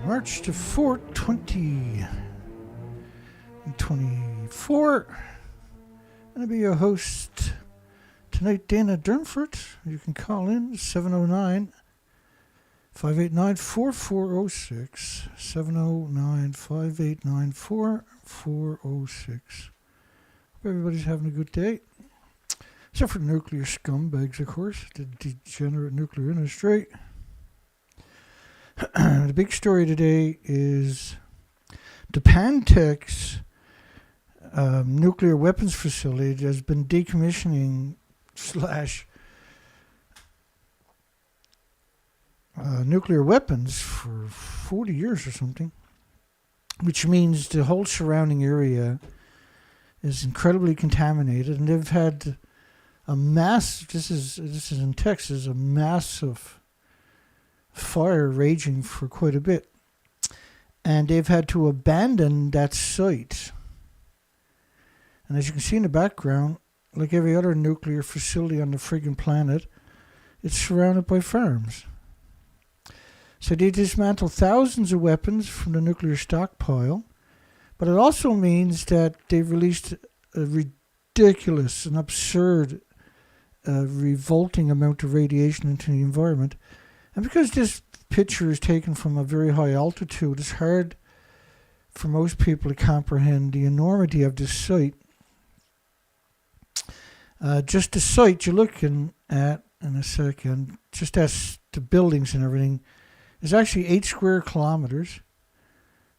March the 4th, 2024. I'm going to be your host tonight, Dana Durnford. You can call in 709-589-4406. 709-589-4406. Hope everybody's having a good day. Except for the nuclear scumbags, of course. The degenerate nuclear industry. The big story today is the Pantex nuclear weapons facility has been decommissioning / nuclear weapons for 40 years or something, which means the whole surrounding area is incredibly contaminated, and they've had a this is in Texas, a massive fire raging for quite a bit, and they've had to abandon that site. And as you can see in the background, like every other nuclear facility on the friggin' planet, it's surrounded by farms. So they dismantle thousands of weapons from the nuclear stockpile, but it also means that they've released a ridiculous and absurd, revolting amount of radiation into the environment. And because this picture is taken from a very high altitude, it's hard for most people to comprehend the enormity of this site. Just the site you're looking at in a second, just as the buildings and everything, is actually 8 square kilometers.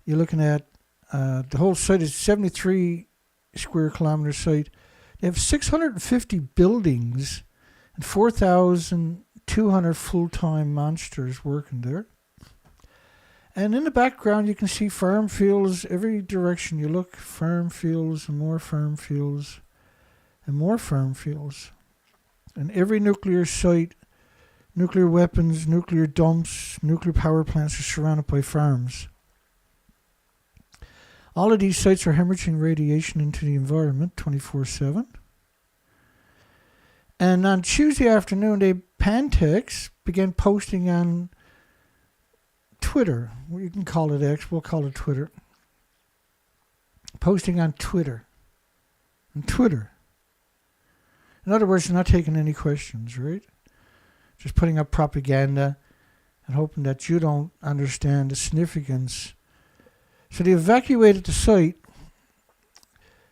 You're looking at the whole site is 73 square kilometer site. They have 650 buildings and 4,200 full-time monsters working there. And in the background, you can see farm fields every direction you look. Farm fields and more farm fields and more farm fields. And every nuclear site, nuclear weapons, nuclear dumps, nuclear power plants are surrounded by farms. All of these sites are hemorrhaging radiation into the environment 24/7. And on Tuesday afternoon, Pantex began posting on Twitter. Well, you can call it X, we'll call it Twitter. Posting on Twitter. On Twitter. In other words, they're not taking any questions, right? Just putting up propaganda and hoping that you don't understand the significance. So they evacuated the site.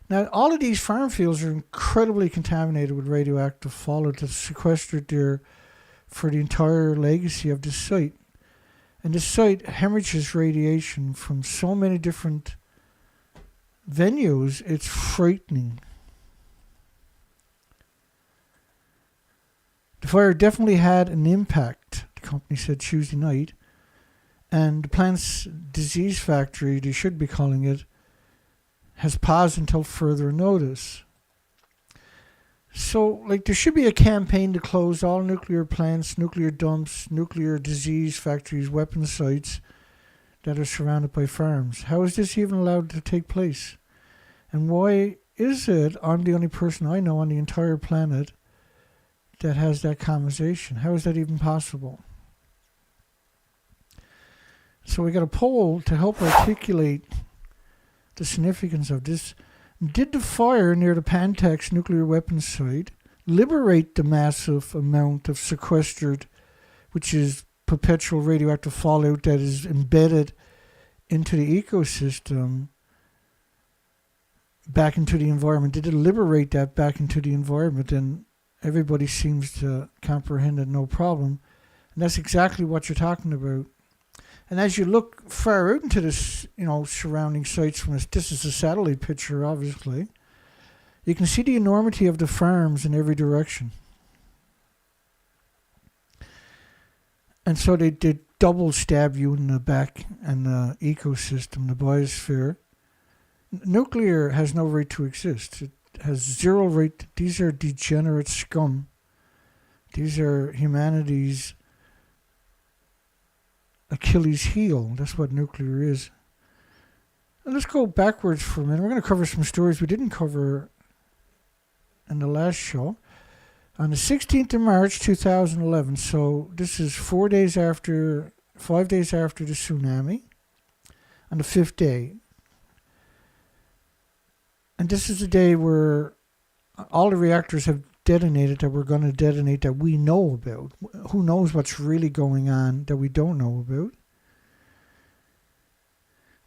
Now, all of these farm fields are incredibly contaminated with radioactive fallout that's sequestered there for the entire legacy of this site. And this site hemorrhages radiation from so many different venues, it's frightening. The fire definitely had an impact, the company said Tuesday night. And the plant's disease factory, they should be calling it, has paused until further notice. So, there should be a campaign to close all nuclear plants, nuclear dumps, nuclear disease factories, weapon sites that are surrounded by farms. How is this even allowed to take place? And why is it I'm the only person I know on the entire planet that has that conversation? How is that even possible? So we got a poll to help articulate the significance of this. Did the fire near the Pantex nuclear weapons site liberate the massive amount of sequestered, which is perpetual radioactive fallout that is embedded into the ecosystem, back into the environment? Did it liberate that back into the environment? And everybody seems to comprehend it no problem. And that's exactly what you're talking about. And as you look far out into this, surrounding sites from this is a satellite picture, obviously. You can see the enormity of the farms in every direction. And so they double stab you in the back and the ecosystem, the biosphere. Nuclear has no right to exist. It has zero right. These are degenerate scum. These are humanity's Achilles heel. That's what nuclear is. And let's go backwards for a minute. We're going to cover some stories we didn't cover in the last show. On the 16th of March 2011, so this is 5 days after the tsunami, on the 5th day. And this is the day where all the reactors have detonated that we're going to detonate that we know about. Who knows what's really going on that we don't know about?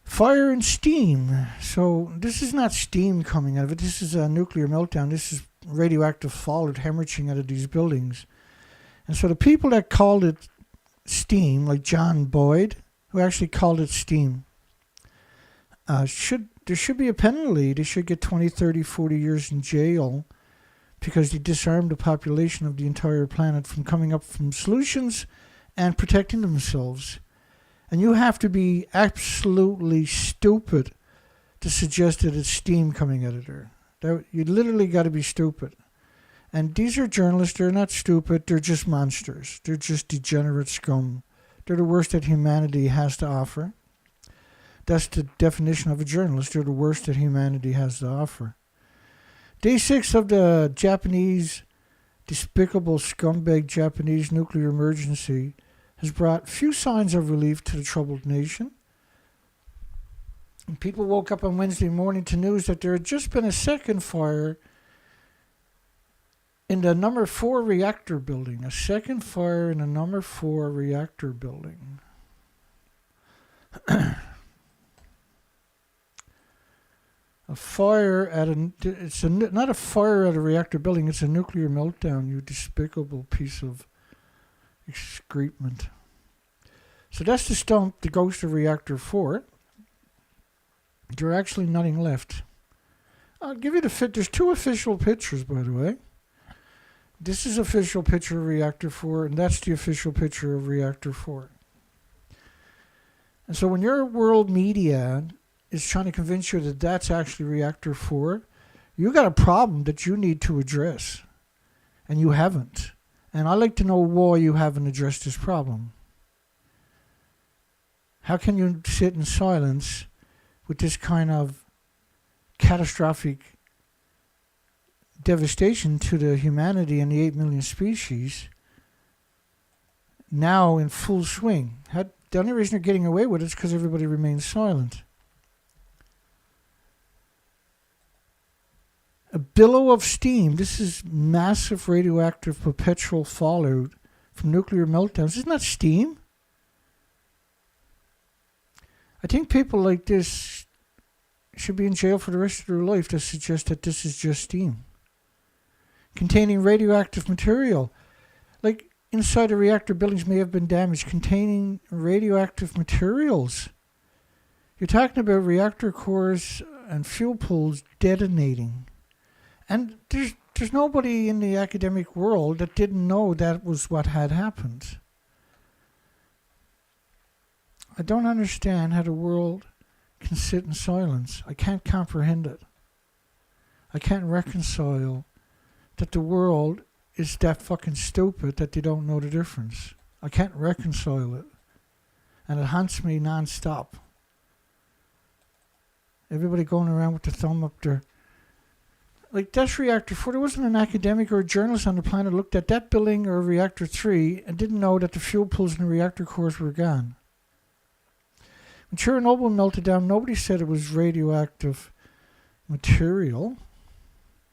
Fire and steam. So this is not steam coming out of it. This is a nuclear meltdown. This is radioactive fallout hemorrhaging out of these buildings. And so the people that called it steam, like John Boyd, who actually called it steam, there should be a penalty. They should get 20, 30, 40 years in jail because they disarmed the population of the entire planet from coming up from solutions and protecting themselves. And you have to be absolutely stupid to suggest that it's steam coming out of there. You literally got to be stupid. And these are journalists. They're not stupid. They're just monsters. They're just degenerate scum. They're the worst that humanity has to offer. That's the definition of a journalist. They're the worst that humanity has to offer. Day 6 of the Japanese, despicable scumbag Japanese nuclear emergency has brought few signs of relief to the troubled nation. And people woke up on Wednesday morning to news that there had just been a second fire in the number 4 reactor building. A second fire in the number 4 reactor building. A fire at not a fire at a reactor building, it's a nuclear meltdown, you despicable piece of excrement. So that's the stump, the ghost of reactor 4. There's actually nothing left. I'll give you there's 2 official pictures, by the way. This is official picture of reactor 4, and that's the official picture of reactor 4. And so when your world media is trying to convince you that that's actually reactor 4, you got a problem that you need to address. And you haven't. And I'd like to know why you haven't addressed this problem. How can you sit in silence with this kind of catastrophic devastation to the humanity and the 8 million species now in full swing? The only reason they're getting away with it is because everybody remains silent. A billow of steam. This is massive radioactive perpetual fallout from nuclear meltdowns. This is not steam. I think people like this should be in jail for the rest of their life to suggest that this is just steam. Containing radioactive material. Like inside the reactor buildings may have been damaged. Containing radioactive materials. You're talking about reactor cores and fuel pools detonating. And there's nobody in the academic world that didn't know that was what had happened. I don't understand how the world can sit in silence. I can't comprehend it. I can't reconcile that the world is that fucking stupid that they don't know the difference. I can't reconcile it. And it haunts me non-stop. Everybody going around with the thumb up there. Like, that's reactor 4. There wasn't an academic or a journalist on the planet looked at that building or reactor 3 and didn't know that the fuel pools and the reactor cores were gone. When Chernobyl melted down, nobody said it was radioactive material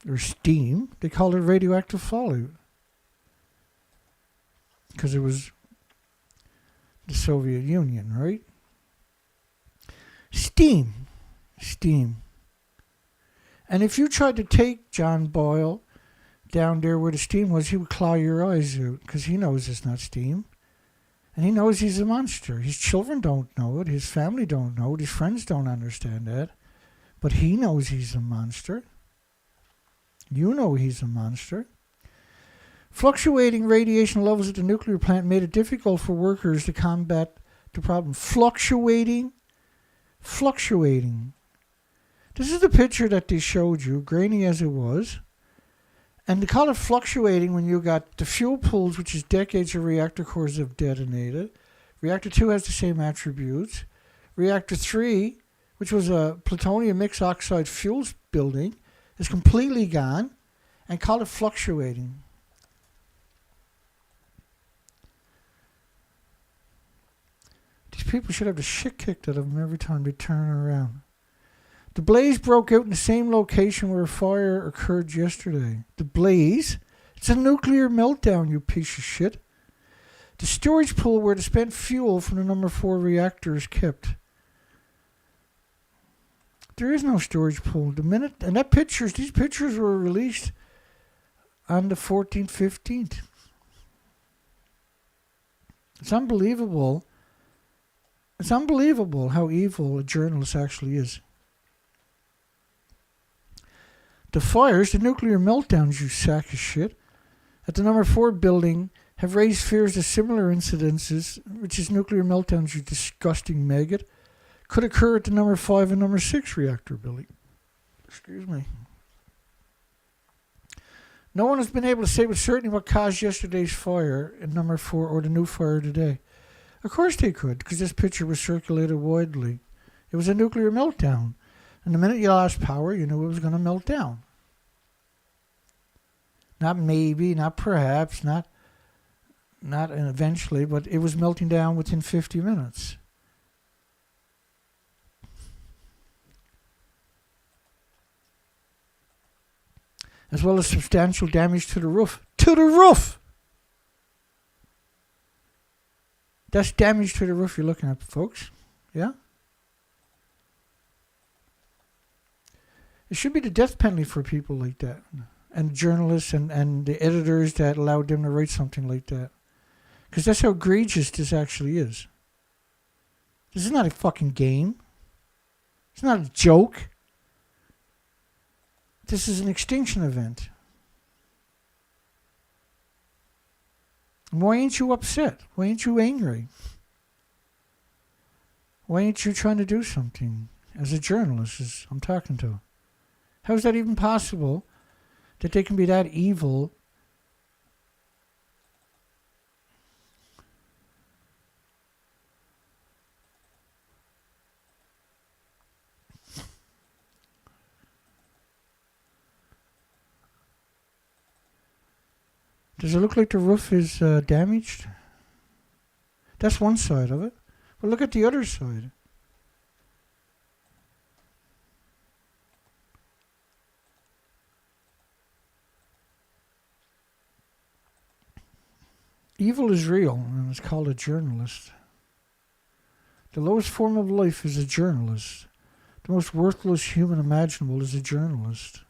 or steam. They called it radioactive fallout because it was the Soviet Union, right? Steam. And if you tried to take John Boyle down there where the steam was, he would claw your eyes out because he knows it's not steam. And he knows he's a monster. His children don't know it. His family don't know it. His friends don't understand that. But he knows he's a monster. You know he's a monster. Fluctuating radiation levels at the nuclear plant made it difficult for workers to combat the problem. Fluctuating. This is the picture that they showed you, grainy as it was. And they call it fluctuating when you got the fuel pools, which is decades of reactor cores have detonated. Reactor 2 has the same attributes. Reactor 3, which was a plutonium mixed oxide fuels building, is completely gone, and call it fluctuating. These people should have the shit kicked out of them every time they turn around. The blaze broke out in the same location where a fire occurred yesterday. The blaze? It's a nuclear meltdown, you piece of shit. The storage pool where the spent fuel from the number 4 reactor is kept. There is no storage pool. These pictures were released on the 14th, 15th. It's unbelievable. It's unbelievable how evil a journalist actually is. The fires, the nuclear meltdowns, you sack of shit, at the number 4 building have raised fears that similar incidences, which is nuclear meltdowns, you disgusting maggot, could occur at the number 5 and number 6 reactor building. Excuse me. No one has been able to say with certainty what caused yesterday's fire in number 4 or the new fire today. Of course they could, because this picture was circulated widely. It was a nuclear meltdown. And the minute you lost power, you knew it was going to melt down. Not maybe, not perhaps, not eventually, but it was melting down within 50 minutes. As well as substantial damage to the roof. To the roof! That's damage to the roof you're looking at, folks. Yeah? It should be the death penalty for people like that. And journalists and the editors that allowed them to write something like that. Because that's how egregious this actually is. This is not a fucking game. It's not a joke. This is an extinction event. Why ain't you upset? Why ain't you angry? Why ain't you trying to do something as a journalist, as I'm talking to? How is that even possible that they can be that evil? Does it look like the roof is damaged? That's one side of it. But look at the other side. Evil is real, and it's called a journalist. The lowest form of life is a journalist. The most worthless human imaginable is a journalist.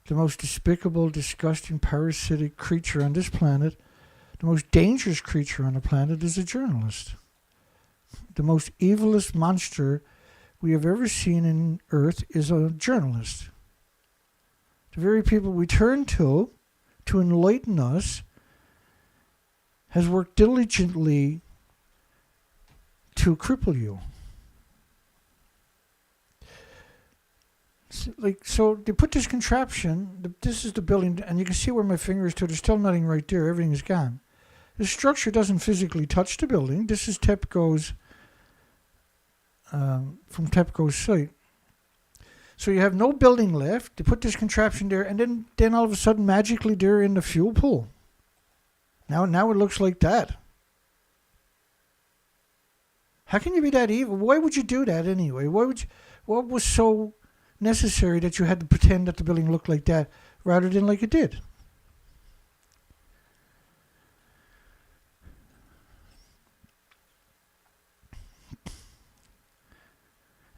The most despicable, disgusting, parasitic creature on this planet, the most dangerous creature on the planet is a journalist. The most evilest monster we have ever seen in Earth is a journalist. The very people we turn to enlighten us has worked diligently to cripple you. So they put this contraption, this is the building, and you can see where my finger is to. There's still nothing right there. Everything is gone. The structure doesn't physically touch the building. This is TEPCO's, from TEPCO's site. So you have no building left. They put this contraption there, and then all of a sudden, magically, they're in the fuel pool. Now it looks like that. How can you be that evil? Why would you do that anyway? What was so necessary that you had to pretend that the building looked like that rather than like it did?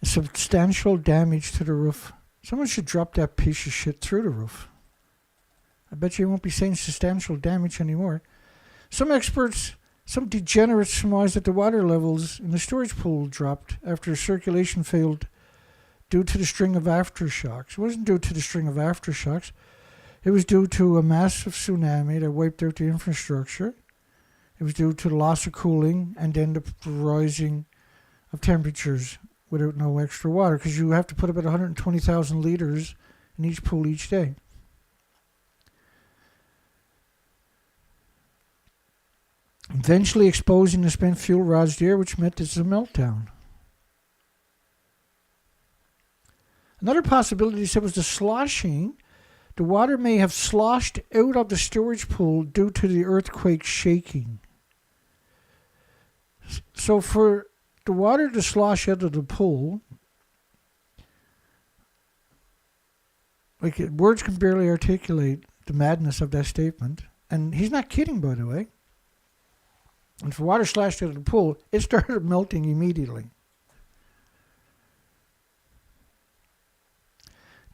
Substantial damage to the roof. Someone should drop that piece of shit through the roof. I bet you won't be saying substantial damage anymore. Some experts, some degenerates surmise that the water levels in the storage pool dropped after circulation failed due to the string of aftershocks. It wasn't due to the string of aftershocks. It was due to a massive tsunami that wiped out the infrastructure. It was due to the loss of cooling and then the rising of temperatures without no extra water, because you have to put about 120,000 liters in each pool each day. Eventually exposing the spent fuel rods there, which meant this is a meltdown. Another possibility, they said, was the sloshing. The water may have sloshed out of the storage pool due to the earthquake shaking. So for the water to slosh out of the pool, like words can barely articulate the madness of that statement. And he's not kidding, by the way. And for water sloshed out of the pool, it started melting immediately.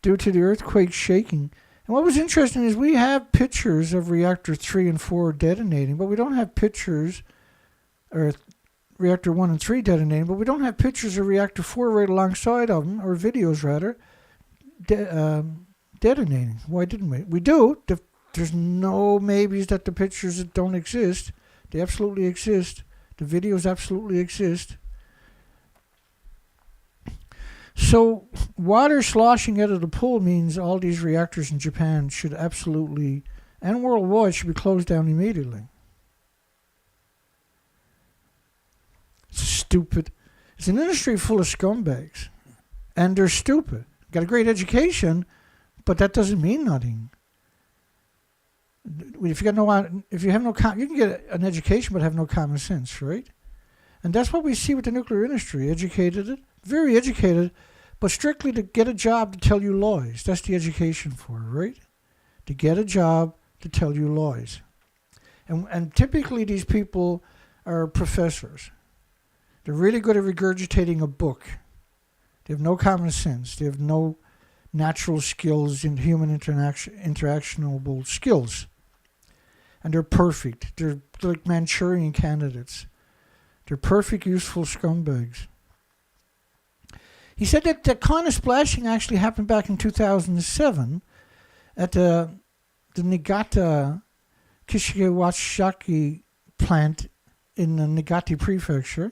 Due to the earthquake shaking. And what was interesting is we have pictures of reactor 3 and 4 detonating, but we don't have pictures, or reactor 1 and 3 detonating, but we don't have pictures of reactor 4 right alongside of them, or videos rather, detonating. Why didn't we? We do. There's no maybes that the pictures don't exist. They absolutely exist. The videos absolutely exist. So water sloshing out of the pool means all these reactors in Japan should absolutely, and worldwide, should be closed down immediately. It's stupid. It's an industry full of scumbags. And they're stupid. Got a great education, but that doesn't mean nothing. If you can get an education but have no common sense, right? And that's what we see with the nuclear industry. Educated, very educated, but strictly to get a job to tell you lies. That's the education for, right? To get a job to tell you lies. And typically these people are professors. They're really good at regurgitating a book. They have no common sense. They have no natural skills in human interactionable skills. And they're perfect. They're like Manchurian candidates. They're perfect, useful scumbags. He said that the kind of splashing actually happened back in 2007 at the Niigata Kishiwashaki plant in the Niigata prefecture.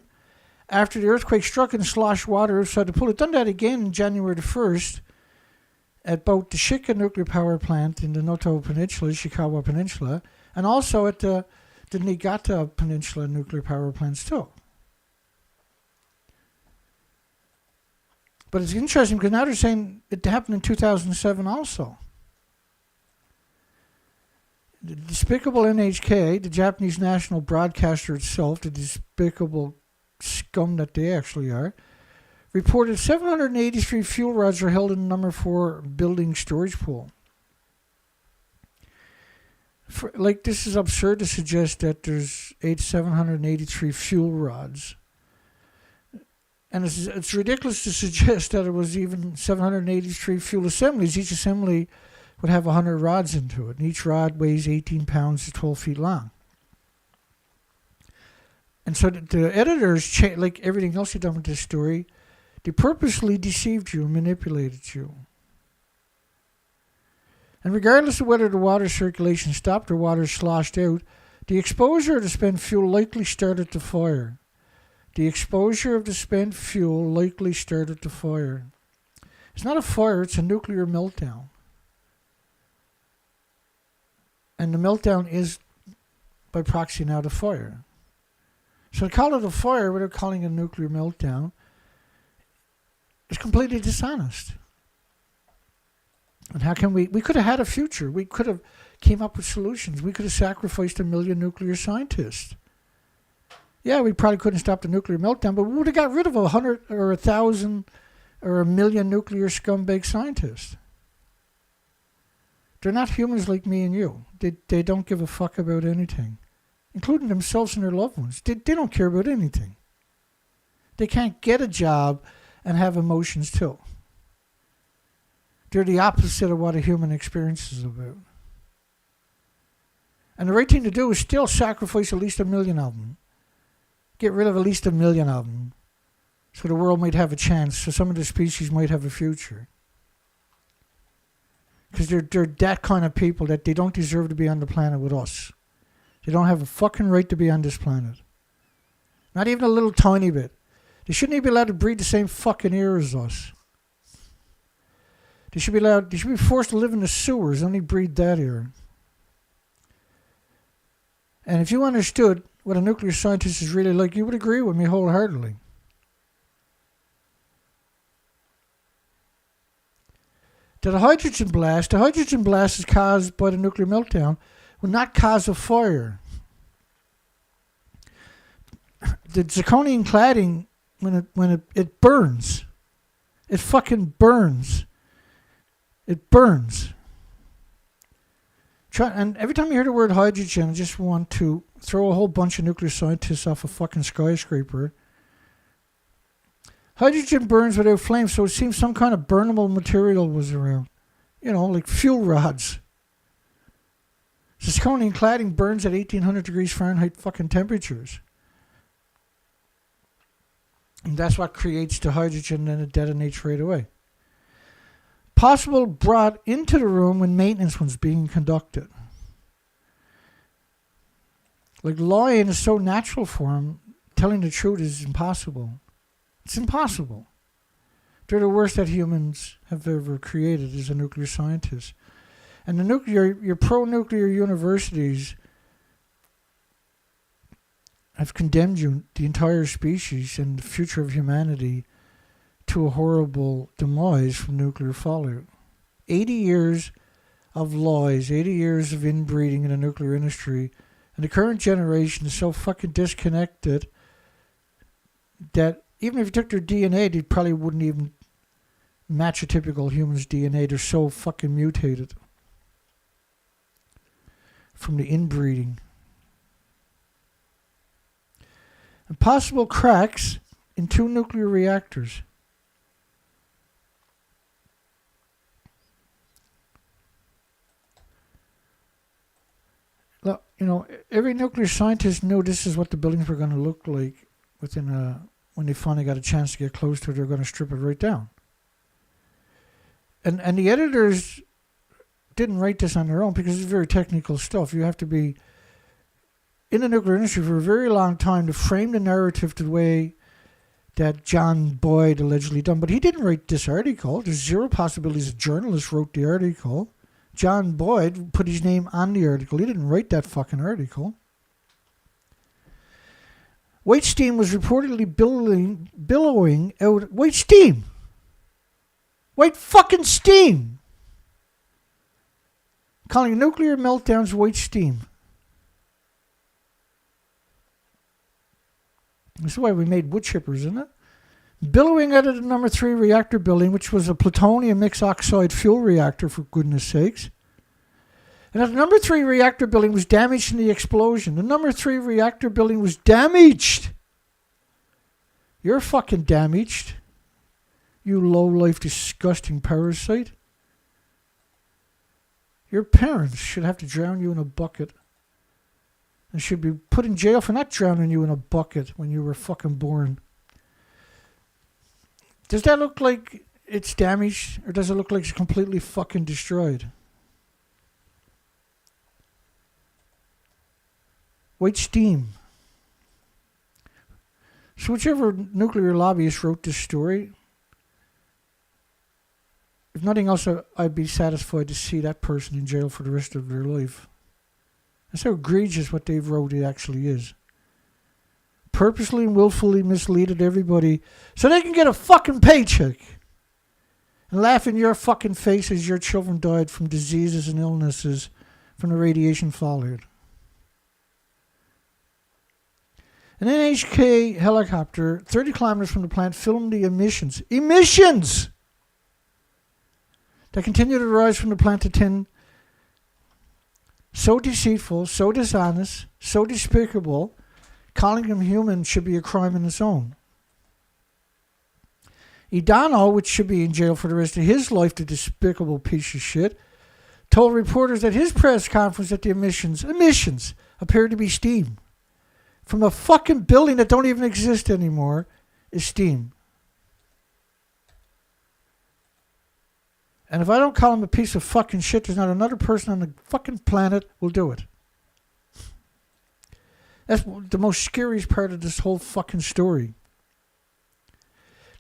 After the earthquake struck and sloshed water outside the pool, it done that again on January the 1st at both the Shika nuclear power plant in the Noto Peninsula, Ishikawa Peninsula, and also at the Niigata Peninsula nuclear power plants too. But it's interesting because now they're saying it happened in 2007 also. The despicable NHK, the Japanese national broadcaster itself, the despicable scum that they actually are, reported 783 fuel rods are held in the number 4 building storage pool. This is absurd to suggest that there's 783 fuel rods. And it's ridiculous to suggest that it was even 783 fuel assemblies. Each assembly would have 100 rods into it. And each rod weighs 18 pounds to 12 feet long. And so the editors, like everything else you've done with this story, they purposely deceived you and manipulated you. And regardless of whether the water circulation stopped or water sloshed out, the exposure of the spent fuel likely started the fire. The exposure of the spent fuel likely started the fire. It's not a fire, it's a nuclear meltdown. And the meltdown is, by proxy now, the fire. So to call it a fire without calling it a nuclear meltdown is completely dishonest. And how can we could have had a future. We could have came up with solutions. We could have sacrificed 1 million nuclear scientists. Yeah, we probably couldn't stop the nuclear meltdown, but we would have got rid of 100 or 1,000 or 1 million nuclear scumbag scientists. They're not humans like me and you. They don't give a fuck about anything, including themselves and their loved ones. They don't care about anything. They can't get a job and have emotions too. They're the opposite of what a human experience is about. And the right thing to do is still sacrifice at least 1 million of them. Get rid of at least 1 million of them so the world might have a chance, so some of the species might have a future. Because they're that kind of people that they don't deserve to be on the planet with us. They don't have a fucking right to be on this planet. Not even a little tiny bit. They shouldn't even be allowed to breathe the same fucking air as us. They should be forced to live in the sewers, only breathe that air. And if you understood what a nuclear scientist is really like, you would agree with me wholeheartedly. The hydrogen blast is caused by the nuclear meltdown, will not cause a fire. the zirconium cladding, when it burns, it fucking burns. It burns. And every time you hear the word hydrogen, I just want to throw a whole bunch of nuclear scientists off a fucking skyscraper. Hydrogen burns without flame, so it seems some kind of burnable material was around. Like fuel rods. Zirconium cladding burns at 1800 degrees Fahrenheit fucking temperatures. And that's what creates the hydrogen, and it detonates right away. Possible brought into the room when maintenance was being conducted. Like, lying is so natural for him, telling the truth is impossible. It's impossible. They're the worst that humans have ever created as a nuclear scientist. And your pro-nuclear universities have condemned the entire species and the future of humanity to a horrible demise from nuclear fallout. 80 years of lies, 80 years of inbreeding in the nuclear industry, and the current generation is so fucking disconnected that even if you took their DNA, they probably wouldn't even match a typical human's DNA. They're so fucking mutated from the inbreeding. And possible cracks in 2 nuclear reactors. Look, every nuclear scientist knew this is what the buildings were going to look like when they finally got a chance to get close to it. They're going to strip it right down. And the editors didn't write this on their own because it's very technical stuff. You have to be in the nuclear industry for a very long time to frame the narrative the way that John Boyd allegedly done. But he didn't write this article. There's zero possibilities a journalist wrote the article. John Boyd put his name on the article. He didn't write that fucking article. White steam was reportedly billowing out. White steam! White fucking steam! Calling nuclear meltdowns white steam. This is why we made wood chippers, isn't it? Billowing out of the number 3 reactor building, which was a plutonium mixed oxide fuel reactor, for goodness sakes. And the number 3 reactor building was damaged in the explosion. The number 3 reactor building was damaged. You're fucking damaged. You low-life, disgusting parasite. Your parents should have to drown you in a bucket. And should be put in jail for not drowning you in a bucket when you were fucking born. Does that look like it's damaged? Or does it look like it's completely fucking destroyed? White steam. So whichever nuclear lobbyist wrote this story, if nothing else, I'd be satisfied to see that person in jail for the rest of their life. That's how egregious what they've wrote it actually is. Purposely and willfully misleaded everybody so they can get a fucking paycheck. And laugh in your fucking face as your children died from diseases and illnesses from the radiation fallout. An NHK helicopter 30 kilometers from the plant filmed the emissions. Emissions! That continue to rise from the plant to 10. So deceitful, so dishonest, so despicable, calling them human should be a crime in its own. Idano, which should be in jail for the rest of his life, the despicable piece of shit, told reporters at his press conference that the emissions appear to be steam. From a fucking building that don't even exist anymore is steam. And if I don't call him a piece of fucking shit, there's not another person on the fucking planet will do it. That's the most scariest part of this whole fucking story.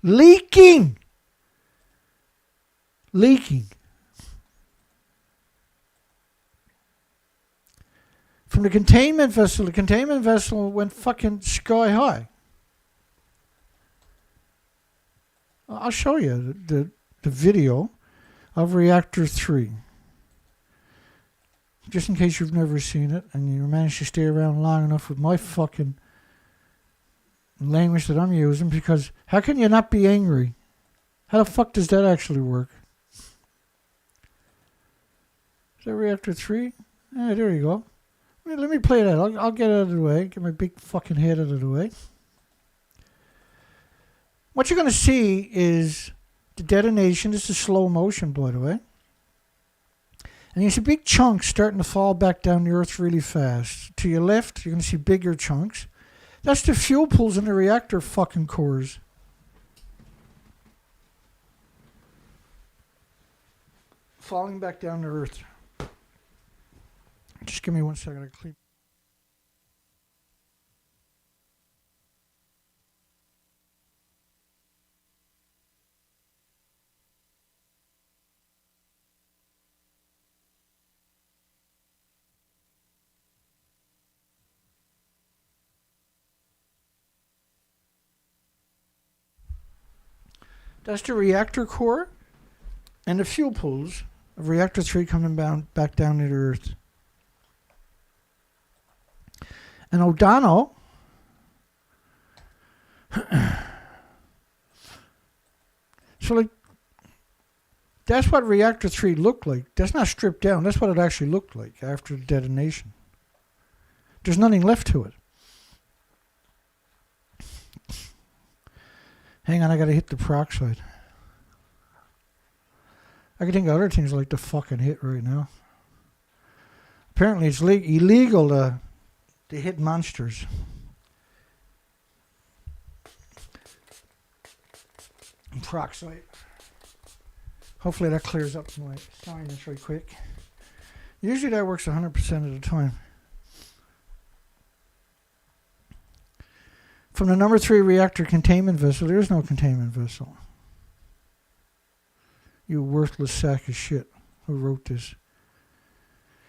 Leaking. From the containment vessel went fucking sky high. I'll show you the video of Reactor 3. Just in case you've never seen it and you managed to stay around long enough with my fucking language that I'm using, because how can you not be angry? How the fuck does that actually work? Is that Reactor 3? Yeah, there you go. Let me play that. I'll get it out of the way. Get my big fucking head out of the way. What you're going to see is the detonation. This is slow motion, by the way. And you see big chunks starting to fall back down the earth really fast. To your left, you're going to see bigger chunks. That's the fuel pools in the reactor fucking cores. Falling back down to earth. Just give me 1 second. I clean. That's the reactor core and the fuel pools of Reactor 3 coming back down to the earth. And O'Donnell so like that's what Reactor 3 looked like. That's not stripped down. That's what it actually looked like after the detonation. There's nothing left to it. Hang on, I gotta hit the peroxide. I can think of other things like to fucking hit right now. Apparently it's illegal to hit monsters. Peroxide. Hopefully that clears up my sinus right quick. Usually that works 100% of the time. From the number 3 reactor containment vessel, there is no containment vessel. You worthless sack of shit. Who wrote this?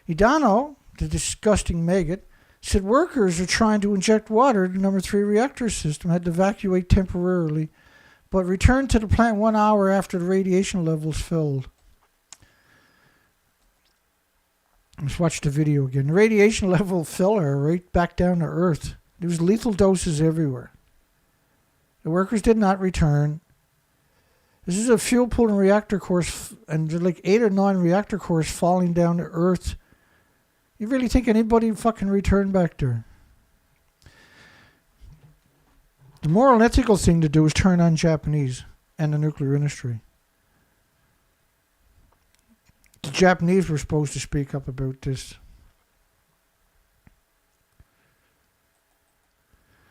Idano, the disgusting maggot, said workers are trying to inject water to the number 3 reactor system, had to evacuate temporarily, but returned to the plant 1 hour after the radiation levels filled. Let's watch the video again. The radiation level fell her right back down to Earth. There was lethal doses everywhere. The workers did not return. This is a fuel pool and reactor cores, and there are like 8 or 9 reactor cores falling down to Earth. You really think anybody fucking returned back there? The moral and ethical thing to do is turn on Japanese and the nuclear industry. The Japanese were supposed to speak up about this.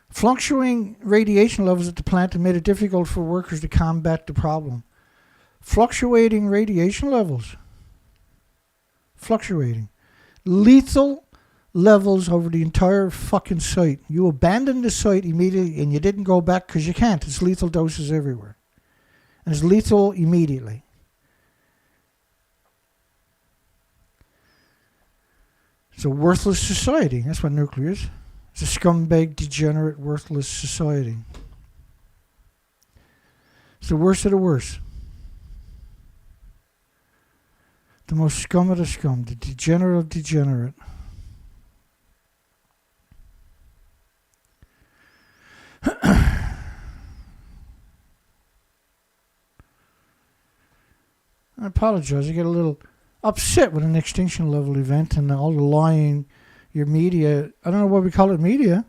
Fluctuating radiation levels at the plant have made it difficult for workers to combat the problem. Fluctuating radiation levels. Fluctuating. Lethal levels over the entire fucking site. You abandoned the site immediately and you didn't go back because you can't. It's lethal doses everywhere. And it's lethal immediately. It's a worthless society. That's what nuclear is. It's a scumbag, degenerate, worthless society. It's the worst of the worst. The most scum of the scum. The degenerate of degenerate. I apologize. I get a little upset with an extinction level event and all the lying. Your media, I don't know why we call it media.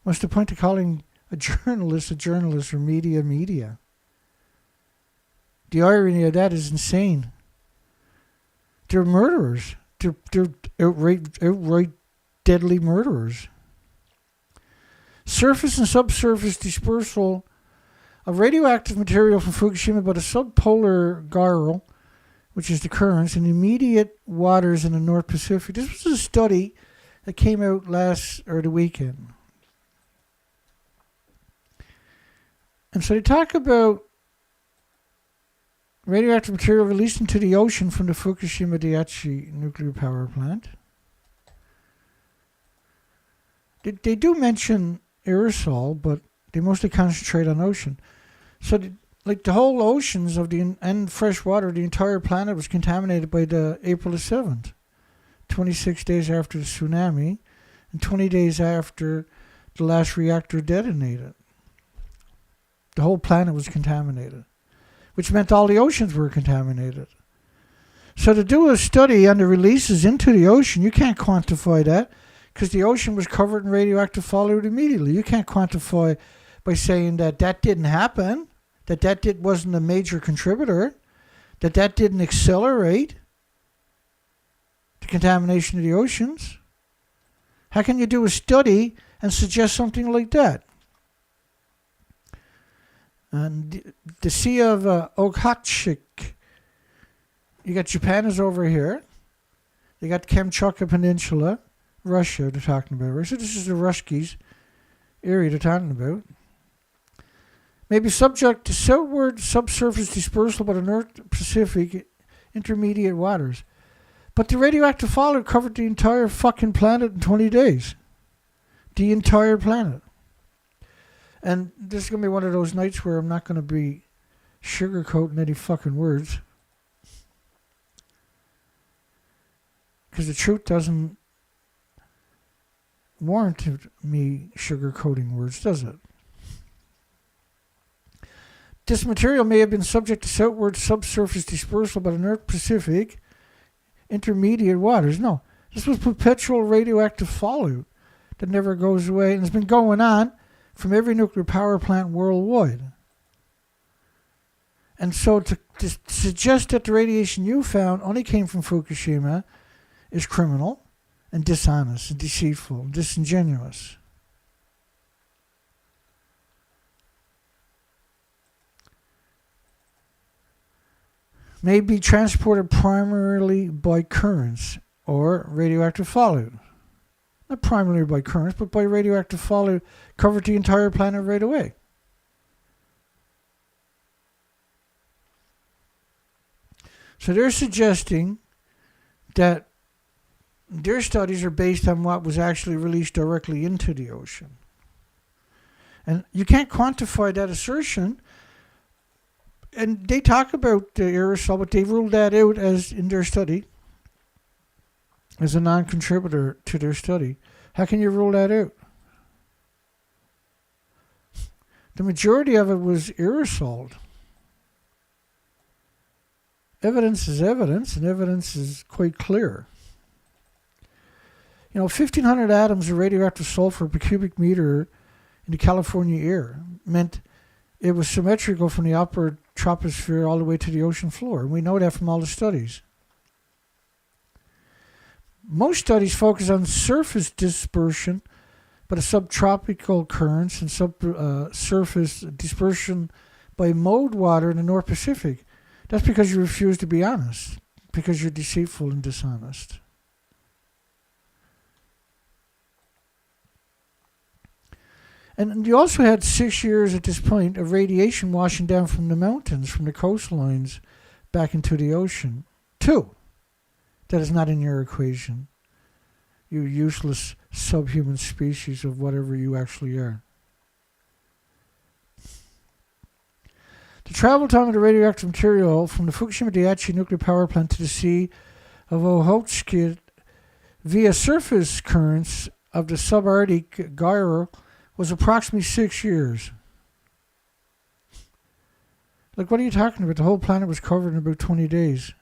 What's the point of calling a journalist or media? The irony of that is insane. They're murderers. They're outright deadly murderers. Surface and subsurface dispersal of radioactive material from Fukushima by the subpolar gyre, which is the currents, in immediate waters in the North Pacific. This was a study that came out the weekend. And so they talk about radioactive material released into the ocean from the Fukushima Daiichi nuclear power plant. They do mention aerosol, but they mostly concentrate on ocean. So the whole oceans and fresh water, the entire planet was contaminated by the April the 7th. 26 days after the tsunami and 20 days after the last reactor detonated. The whole planet was contaminated, which meant all the oceans were contaminated. So to do a study on the releases into the ocean, you can't quantify that because the ocean was covered in radioactive fallout immediately. You can't quantify by saying that didn't happen, that wasn't a major contributor, that didn't accelerate the contamination of the oceans. How can you do a study and suggest something like that? And the Sea of Okhotsk, you got Japan is over here. You got Kamchatka Peninsula, Russia they're talking about. Right? So this is the Ruskies area they're talking about. May be subject to southward subsurface dispersal by the North Pacific intermediate waters. But the radioactive fallout covered the entire fucking planet in 20 days. The entire planet. And this is going to be one of those nights where I'm not going to be sugarcoating any fucking words. Because the truth doesn't warrant me sugarcoating words, does it? This material may have been subject to southward subsurface dispersal by the North Pacific intermediate waters. No, this was perpetual radioactive fallout that never goes away, and it's been going on from every nuclear power plant worldwide. And so to suggest that the radiation you found only came from Fukushima is criminal and dishonest and deceitful and disingenuous. May be transported primarily by currents or radioactive fallout. Not primarily by currents, but by radioactive fallout covered the entire planet right away. So they're suggesting that their studies are based on what was actually released directly into the ocean. And you can't quantify that assertion. And they talk about the aerosol, but they ruled that out as in their study as a non-contributor to their study. How can you rule that out? The majority of it was aerosoled. Evidence is evidence, and evidence is quite clear. 1,500 atoms of radioactive sulfur per cubic meter in the California air meant it was symmetrical from the upper troposphere all the way to the ocean floor. And we know that from all the studies. Most studies focus on surface dispersion, but a subtropical currents and surface dispersion by mode water in the North Pacific. That's because you refuse to be honest, because you're deceitful and dishonest. And you also had 6 years at this point of radiation washing down from the mountains, from the coastlines, back into the ocean. 2. That is not in your equation. You useless subhuman species of whatever you actually are. The travel time of the radioactive material from the Fukushima Daiichi nuclear power plant to the Sea of Okhotsk via surface currents of the subarctic gyre was approximately 6 years. Like, what are you talking about? The whole planet was covered in about 20 days.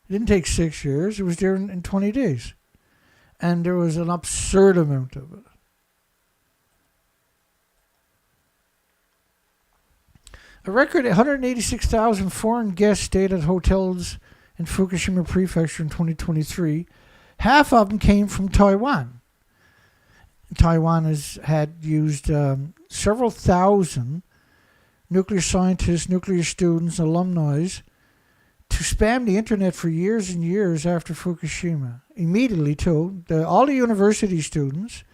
It didn't take 6 years. It was there in 20 days. And there was an absurd amount of it. A record 186,000 foreign guests stayed at hotels in Fukushima Prefecture in 2023. Half of them came from Taiwan. Taiwan had used several thousand nuclear scientists, nuclear students, alumni to spam the internet for years and years after Fukushima. Immediately, too, all the university students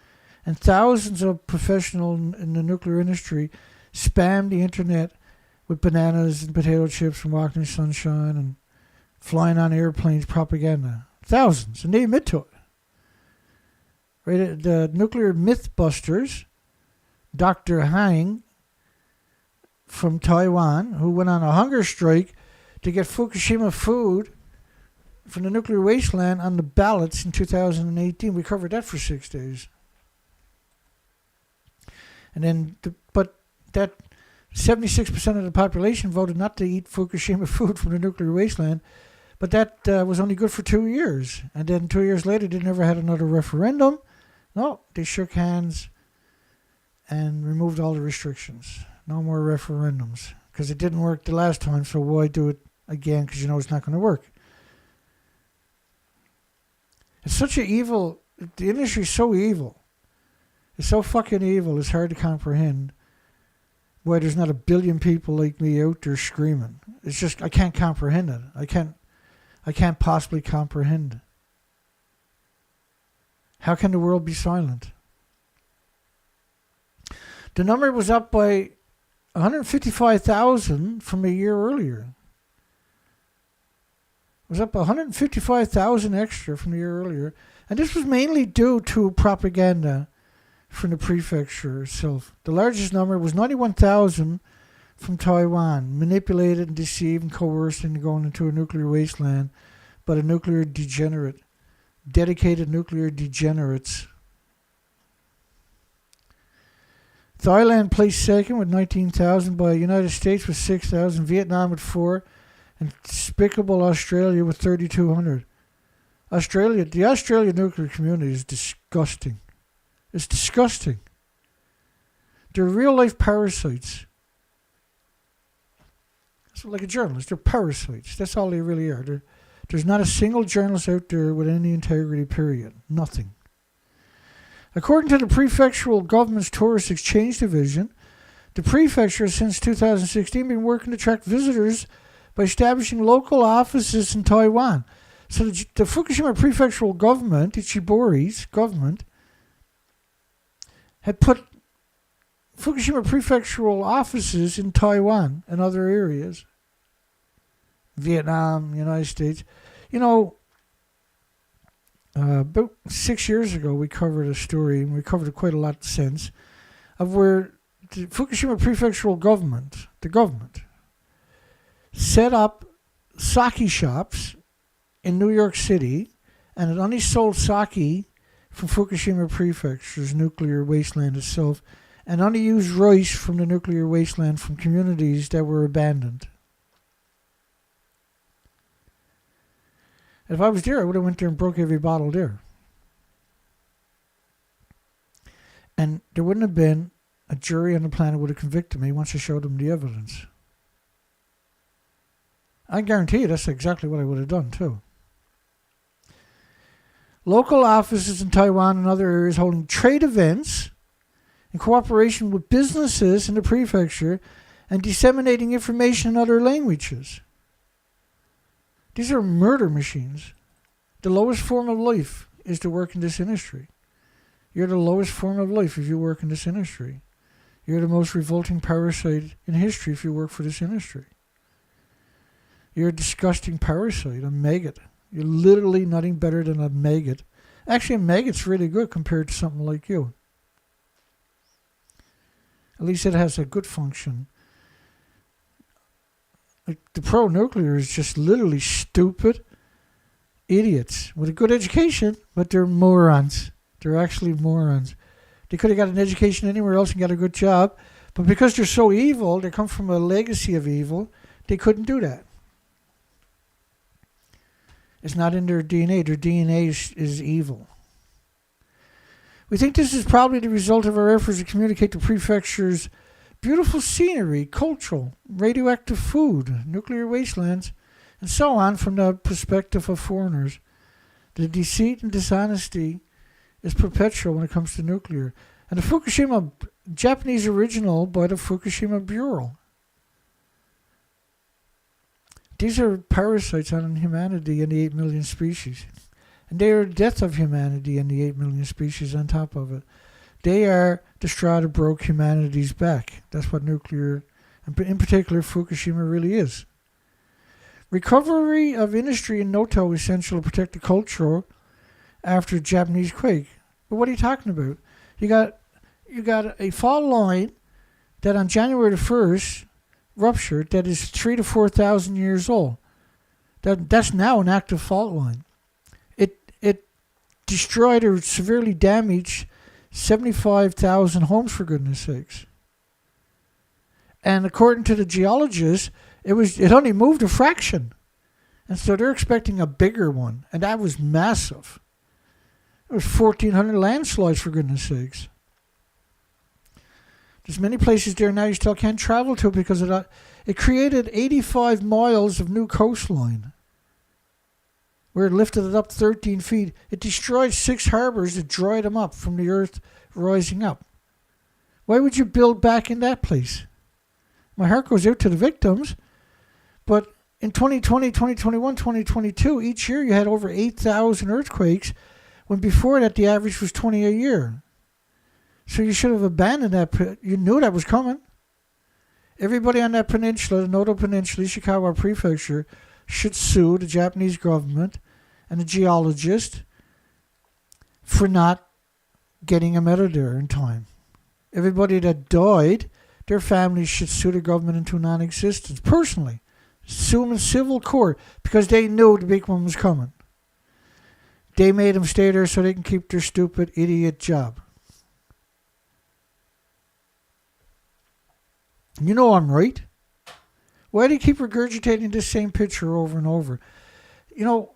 and thousands of professionals in the nuclear industry spammed the internet with bananas and potato chips and walking in sunshine and flying on airplanes propaganda. Thousands, and they admit to it. Right, the nuclear mythbusters, Dr. Hang from Taiwan, who went on a hunger strike to get Fukushima food from the nuclear wasteland on the ballots in 2018. We covered that for 6 days. And then, but that 76% of the population voted not to eat Fukushima food from the nuclear wasteland, but that was only good for 2 years. And then 2 years later, they never had another referendum. No, they shook hands and removed all the restrictions. No more referendums, because it didn't work the last time, so why do it again, because you know it's not going to work. It's such an evil, the industry is so evil. It's so fucking evil, it's hard to comprehend why there's not a billion people like me out there screaming. It's just, I can't comprehend it. I can't possibly comprehend it. How can the world be silent? The number was up by 155,000 from a year earlier. It was up 155,000 extra from the year earlier. And this was mainly due to propaganda from the prefecture itself. The largest number was 91,000 from Taiwan, manipulated and deceived and coerced into going into a nuclear wasteland by a nuclear degenerate, dedicated nuclear degenerates. Thailand placed second with 19,000, by the United States with 6,000, Vietnam with 4, and despicable Australia with 3,200. The Australian nuclear community is disgusting. It's disgusting. They're real-life parasites. So like a journalist, they're parasites. That's all they really are. There's not a single journalist out there with any integrity, period. Nothing. According to the prefectural government's tourist exchange division, the prefecture has since 2016 been working to attract visitors by establishing local offices in Taiwan. So the Fukushima prefectural government, Ichibori's government, had put Fukushima prefectural offices in Taiwan and other areas. Vietnam, United States. You know, about 6 years ago, we covered a story, and we covered it quite a lot since, of where the Fukushima prefectural government, the government, set up sake shops in New York City, and it only sold sake from Fukushima prefecture's nuclear wasteland itself, and only used rice from the nuclear wasteland from communities that were abandoned. If I was there, I would have went there and broke every bottle there. And there wouldn't have been a jury on the planet would have convicted me once I showed them the evidence. I guarantee you that's exactly what I would have done too. Local offices in Taiwan and other areas holding trade events in cooperation with businesses in the prefecture and disseminating information in other languages. These are murder machines. The lowest form of life is to work in this industry. You're the lowest form of life if you work in this industry. You're the most revolting parasite in history if you work for this industry. You're a disgusting parasite, a maggot. You're literally nothing better than a maggot. Actually, a maggot's really good compared to something like you. At least it has a good function. Like the pro-nuclear is just literally stupid idiots with a good education, but they're morons. They're actually morons. They could have got an education anywhere else and got a good job, but because they're so evil, they come from a legacy of evil, they couldn't do that. It's not in their DNA. Their DNA is evil. We think this is probably the result of our efforts to communicate the prefecture's beautiful scenery, cultural, radioactive food, nuclear wastelands, and so on from the perspective of foreigners. The deceit and dishonesty is perpetual when it comes to nuclear. And the Fukushima, Japanese original by the Fukushima Bureau. These are parasites on humanity and the 8 million species. And they are the death of humanity and the 8 million species on top of it. They are the straw that broke humanity's back. That's what nuclear, and in particular Fukushima, really is. Recovery of industry in Noto is essential to protect the culture after the Japanese quake. But what are you talking about? You got a fault line that on January the 1st ruptured that is 3,000 to 4,000 years old. That's now an active fault line. It destroyed or severely damaged 75,000 homes, for goodness sakes. And according to the geologists, it only moved a fraction. And so they're expecting a bigger one. And that was massive. It was 1,400 landslides, for goodness sakes. There's many places there now you still can't travel to because of that. It created 85 miles of new coastline, where it lifted it up 13 feet. It destroyed 6 harbors. It dried them up from the earth rising up. Why would you build back in that place? My heart goes out to the victims, but in 2020, 2021, 2022, each year you had over 8,000 earthquakes, when before that the average was 20 a year. So you should have abandoned that. You knew that was coming. Everybody on that peninsula, the Noto Peninsula, Ishikawa Prefecture, should sue the Japanese government and the geologist for not getting them out of there in time. Everybody that died, their families should sue the government into non-existence. Personally, sue them in civil court because they knew the big one was coming. They made them stay there so they can keep their stupid idiot job. You know I'm right. Why do you keep regurgitating this same picture over and over? You know,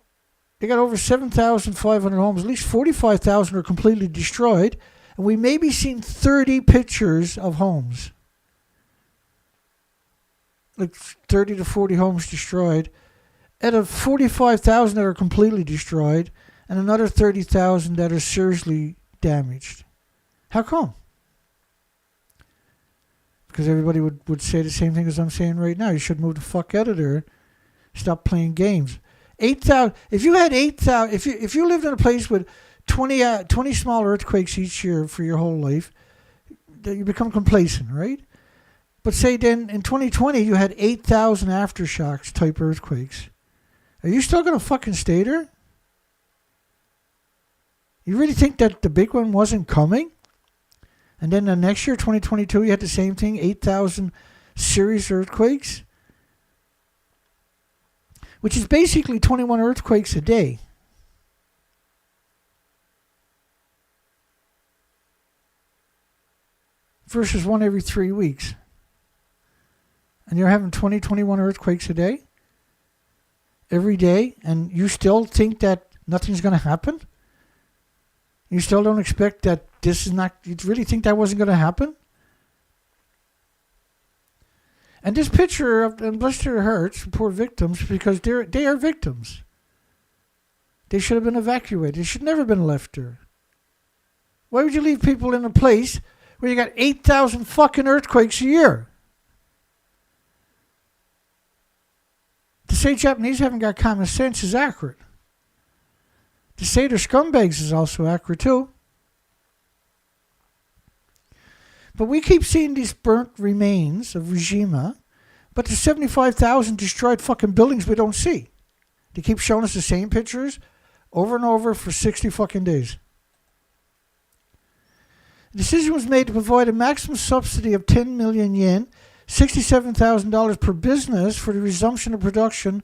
they got over 7,500 homes. At least 45,000 are completely destroyed. And we may be seeing 30 pictures of homes. Like 30 to 40 homes destroyed. Out of 45,000 that are completely destroyed. And another 30,000 that are seriously damaged. How come? Because everybody would say the same thing as I'm saying right now. You should move the fuck out of there. Stop playing games. 8,000. If you had 8,000, if you lived in a place with 20 small earthquakes each year for your whole life, you become complacent, right? But say then in 2020 you had 8,000 aftershocks type earthquakes. Are you still gonna fucking stay there? You really think that the big one wasn't coming? And then the next year, 2022, you had the same thing, 8,000 serious earthquakes, which is basically 21 earthquakes a day. Versus one every 3 weeks. And you're having 21 earthquakes a day? Every day? And you still think that nothing's going to happen? You still don't expect that this is not... You really think that wasn't going to happen? And this picture of... And bless their hearts, poor victims, because they are victims. They should have been evacuated. They should never have been left there. Why would you leave people in a place where you got 8,000 fucking earthquakes a year? To say Japanese haven't got common sense is accurate. To say they're scumbags is also accurate too. But we keep seeing these burnt remains of Fukushima, but the 75,000 destroyed fucking buildings we don't see. They keep showing us the same pictures over and over for 60 fucking days. The decision was made to provide a maximum subsidy of 10 million yen, $67,000 per business for the resumption of production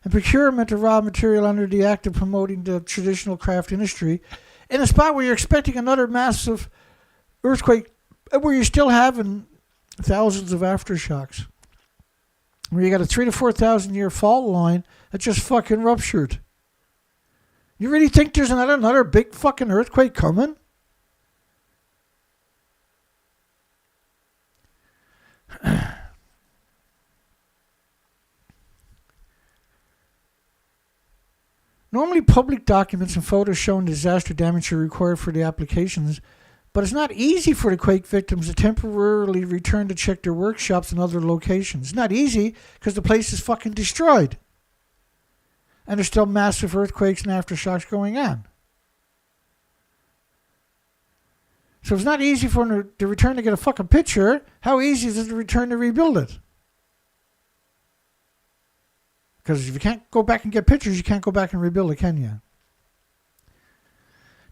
and procurement of raw material under the act of promoting the traditional craft industry in a spot where you're expecting another massive earthquake, where you're still having thousands of aftershocks, where you got a 3,000 to 4,000 year fault line that just fucking ruptured. You really think there's another big fucking earthquake coming? Normally, public documents and photos showing disaster damage are required for the applications, but it's not easy for the quake victims to temporarily return to check their workshops and other locations. It's not easy because the place is fucking destroyed. And there's still massive earthquakes and aftershocks going on. So it's not easy for them to return to get a fucking picture. How easy is it to return to rebuild it? Because if you can't go back and get pictures, you can't go back and rebuild it, can you?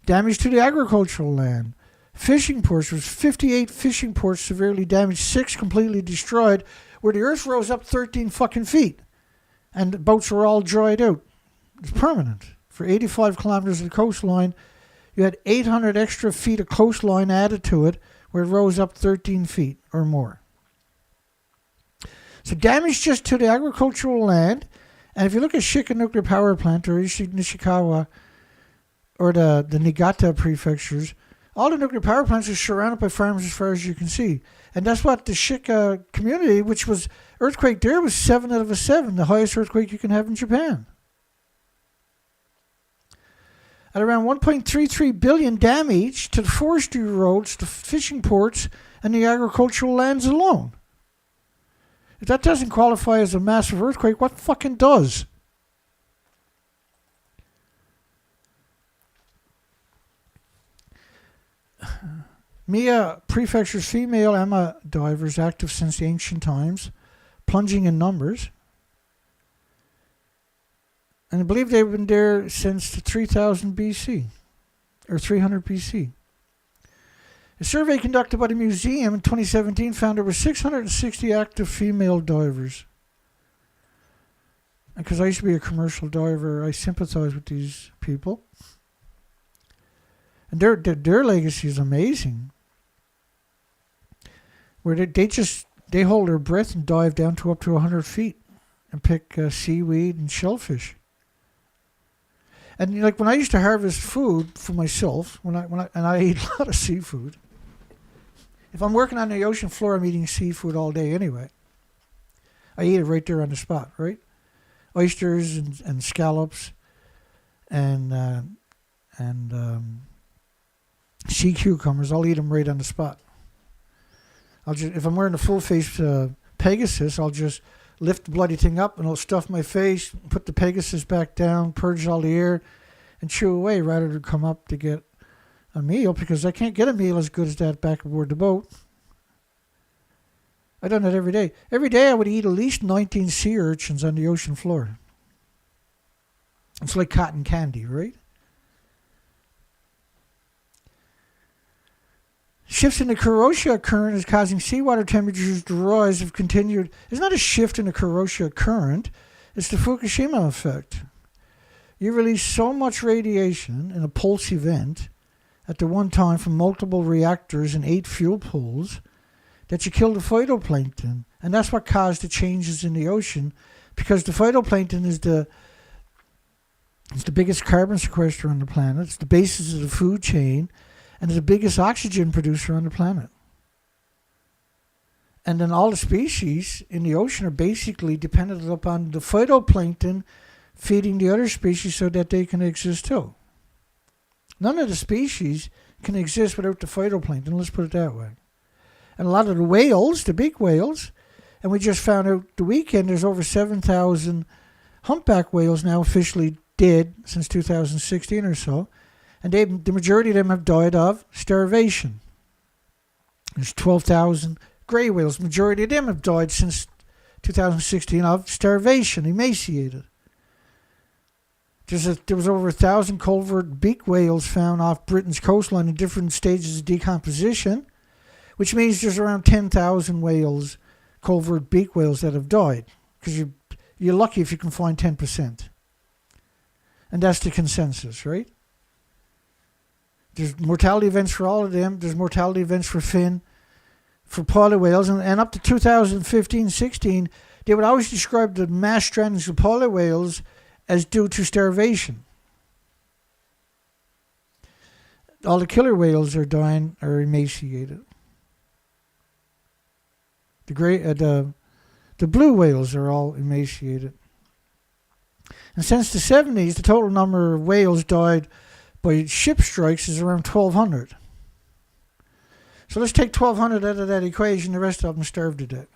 Damage to the agricultural land. Fishing ports. There's 58 fishing ports severely damaged, 6 completely destroyed, where the earth rose up 13 fucking feet. And the boats were all dried out. It's permanent. For 85 kilometers of the coastline, you had 800 extra feet of coastline added to it, where it rose up 13 feet or more. So damage just to the agricultural land. And if you look at Shika nuclear power plant or Nishikawa or the Niigata prefectures, all the nuclear power plants are surrounded by farms as far as you can see. And that's what the Shika community, which was earthquake there, was 7 out of a 7, the highest earthquake you can have in Japan. At around 1.33 billion damage to the forestry roads, the fishing ports, and the agricultural lands alone. If that doesn't qualify as a massive earthquake, what fucking does? Mie Prefecture's female Emma divers, active since the ancient times, plunging in numbers. And I believe they've been there since 3000 BC, or 300 BC. A survey conducted by the museum in 2017 found there were 660 active female divers. And because I used to be a commercial diver, I sympathize with these people. And their legacy is amazing. Where they hold their breath and dive down to up to 100 feet and pick seaweed and shellfish. And like when I used to harvest food for myself, and I eat a lot of seafood. If I'm working on the ocean floor, I'm eating seafood all day anyway. I eat it right there on the spot, right? Oysters and scallops and sea cucumbers. I'll eat them right on the spot. If I'm wearing a full face Pegasus, I'll just lift the bloody thing up and I'll stuff my face, put the Pegasus back down, purge all the air, and chew away rather than come up to get a meal, because I can't get a meal as good as that back aboard the boat. I've done that every day. Every day I would eat at least 19 sea urchins on the ocean floor. It's like cotton candy, right? Shifts in the Kuroshio current is causing seawater temperatures to rise have continued. It's not a shift in the Kuroshio current. It's the Fukushima effect. You release so much radiation in a pulse event at the one time from multiple reactors and 8 fuel pools that you kill the phytoplankton. And that's what caused the changes in the ocean, because the phytoplankton is the biggest carbon sequester on the planet. It's the basis of the food chain, and it's the biggest oxygen producer on the planet. And then all the species in the ocean are basically dependent upon the phytoplankton feeding the other species so that they can exist too. None of the species can exist without the phytoplankton, let's put it that way. And a lot of the whales, the big whales, and we just found out the weekend there's over 7,000 humpback whales now officially dead since 2016 or so. And the majority of them have died of starvation. There's 12,000 grey whales. The majority of them have died since 2016 of starvation, emaciated. There was over 1,000 culvert beak whales found off Britain's coastline in different stages of decomposition, which means there's around 10,000 whales, culvert beak whales, that have died. Because you're lucky if you can find 10%. And that's the consensus, right? There's mortality events for all of them. There's mortality events for fin, for pilot whales. And up to 2015-16, they would always describe the mass strandings of pilot whales as due to starvation. All the killer whales are dying, are emaciated. The blue whales are all emaciated. And since the 70s, the total number of whales died by ship strikes is around 1,200. So let's take 1,200 out of that equation. The rest of them starved to death.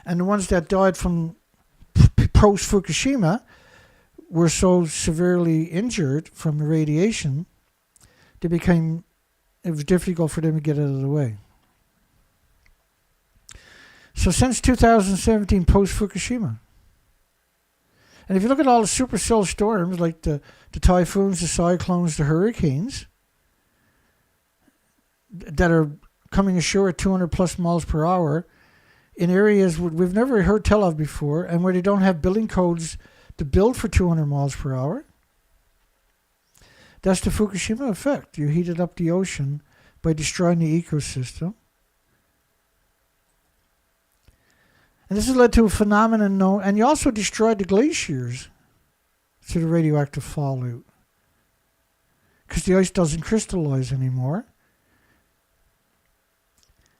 And the ones that died from post-Fukushima were so severely injured from the radiation, it was difficult for them to get out of the way. So since 2017, post-Fukushima. And if you look at all the supercell storms, like the typhoons, the cyclones, the hurricanes, that are coming ashore at 200 plus miles per hour in areas we've never heard tell of before, and where they don't have building codes to build for 200 miles per hour, That's the Fukushima effect. You heated up the ocean by destroying the ecosystem. And this has led to a phenomenon known, and you also destroyed the glaciers through the radioactive fallout, because the ice doesn't crystallize anymore.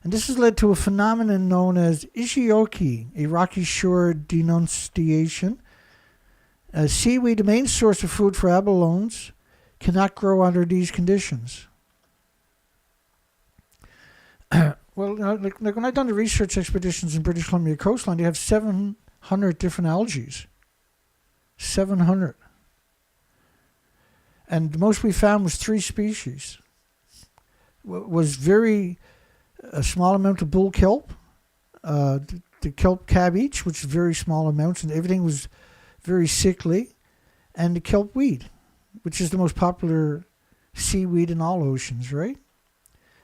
And this has led to a phenomenon known as Ishioki, a rocky shore denunciation. Seaweed, the main source of food for abalones, cannot grow under these conditions. Well, like when I've done the research expeditions in British Columbia coastline, you have 700 different algae. 700. And the most we found was 3 species. Was a small amount of bull kelp, the kelp cabbage, which is very small amounts, and everything was very sickly, and the kelp weed, which is the most popular seaweed in all oceans, right?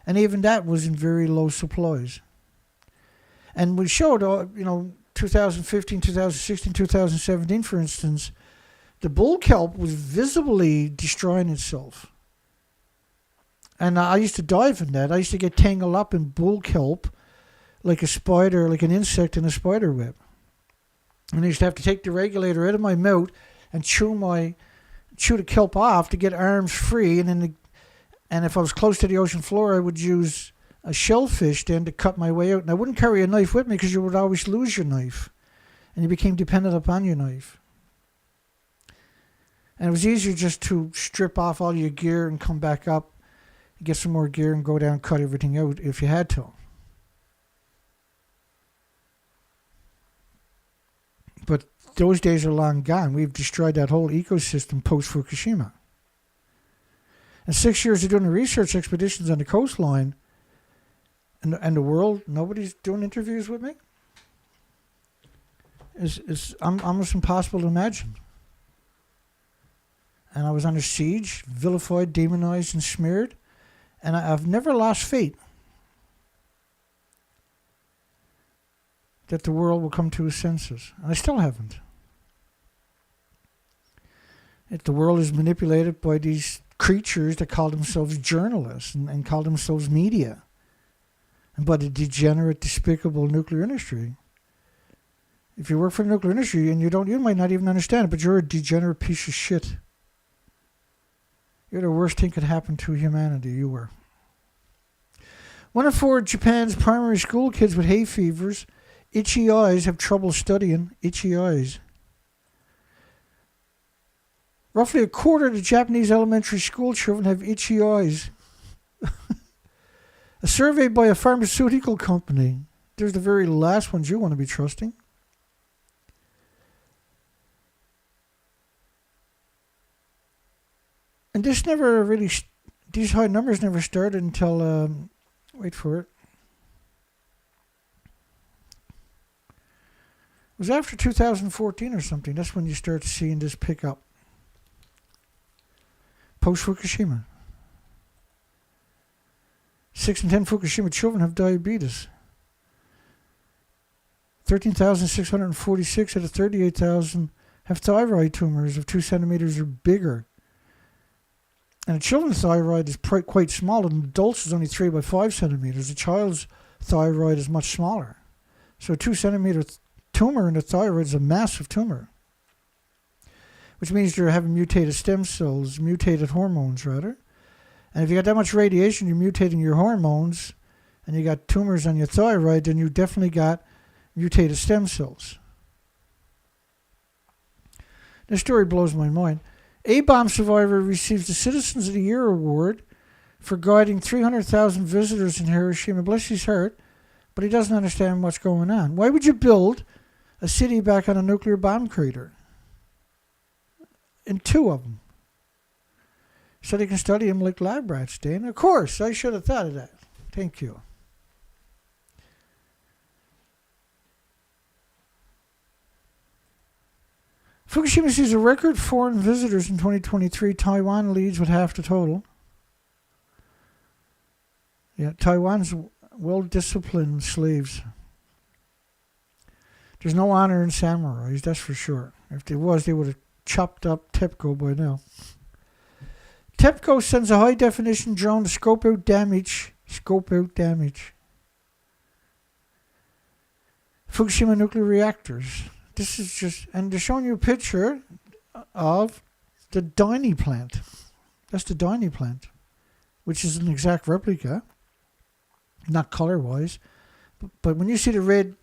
And even that was in very low supplies. And we showed, 2015, 2016, 2017, for instance, the bull kelp was visibly destroying itself. And I used to dive in that. I used to get tangled up in bull kelp like a spider, like an insect in a spider web. And I used to have to take the regulator out of my mouth and chew the kelp off to get arms free. And if I was close to the ocean floor, I would use a shellfish then to cut my way out. And I wouldn't carry a knife with me because you would always lose your knife. And you became dependent upon your knife. And it was easier just to strip off all your gear and come back up, get some more gear and go down and cut everything out if you had to. But those days are long gone. We've destroyed that whole ecosystem post-Fukushima. And 6 years of doing the research expeditions on the coastline and the world, nobody's doing interviews with me. It's almost impossible to imagine. And I was under siege, vilified, demonized, and smeared. And I've never lost faith that the world will come to its senses. And I still haven't. If the world is manipulated by these creatures that call themselves journalists and call themselves media, and by the degenerate, despicable nuclear industry. If you work for the nuclear industry and you might not even understand it, but you're a degenerate piece of shit. You're the worst thing could happen to humanity. You were. 1 in 4 Japan's primary school kids with hay fevers, itchy eyes, have trouble studying. Itchy eyes. Roughly a quarter of the Japanese elementary school children have itchy eyes. A survey by a pharmaceutical company. There's the very last ones you want to be trusting. And these high numbers never started until, wait for it. It was after 2014 or something. That's when you start seeing this pick up. Post-Fukushima. 6 in 10 Fukushima children have diabetes. 13,646 out of 38,000 have thyroid tumors of 2 centimeters or bigger. And a children's thyroid is quite small, and adults is only 3 by 5 centimeters. A child's thyroid is much smaller. So a 2 centimeter tumor in the thyroid is a massive tumor, which means you're having mutated stem cells, mutated hormones, rather. And if you got that much radiation, you're mutating your hormones, and you got tumors on your thyroid, then you definitely got mutated stem cells. This story blows my mind. A bomb survivor receives the Citizens of the Year award for guiding 300,000 visitors in Hiroshima. Bless his heart, but he doesn't understand what's going on. Why would you build a city back on a nuclear bomb crater? And 2 of them. So they can study them like lab rats, Dan. Of course, I should have thought of that. Thank you. Fukushima sees a record foreign visitors in 2023. Taiwan leads with half the total. Yeah, Taiwan's well-disciplined slaves. There's no honor in samurais, that's for sure. If there was, they would have chopped up TEPCO by now. TEPCO sends a high-definition drone to scope out damage. Fukushima nuclear reactors. This is just... And they're showing you a picture of the Dynie plant. That's the Dynie plant, which is an exact replica. Not color-wise. But when you see the red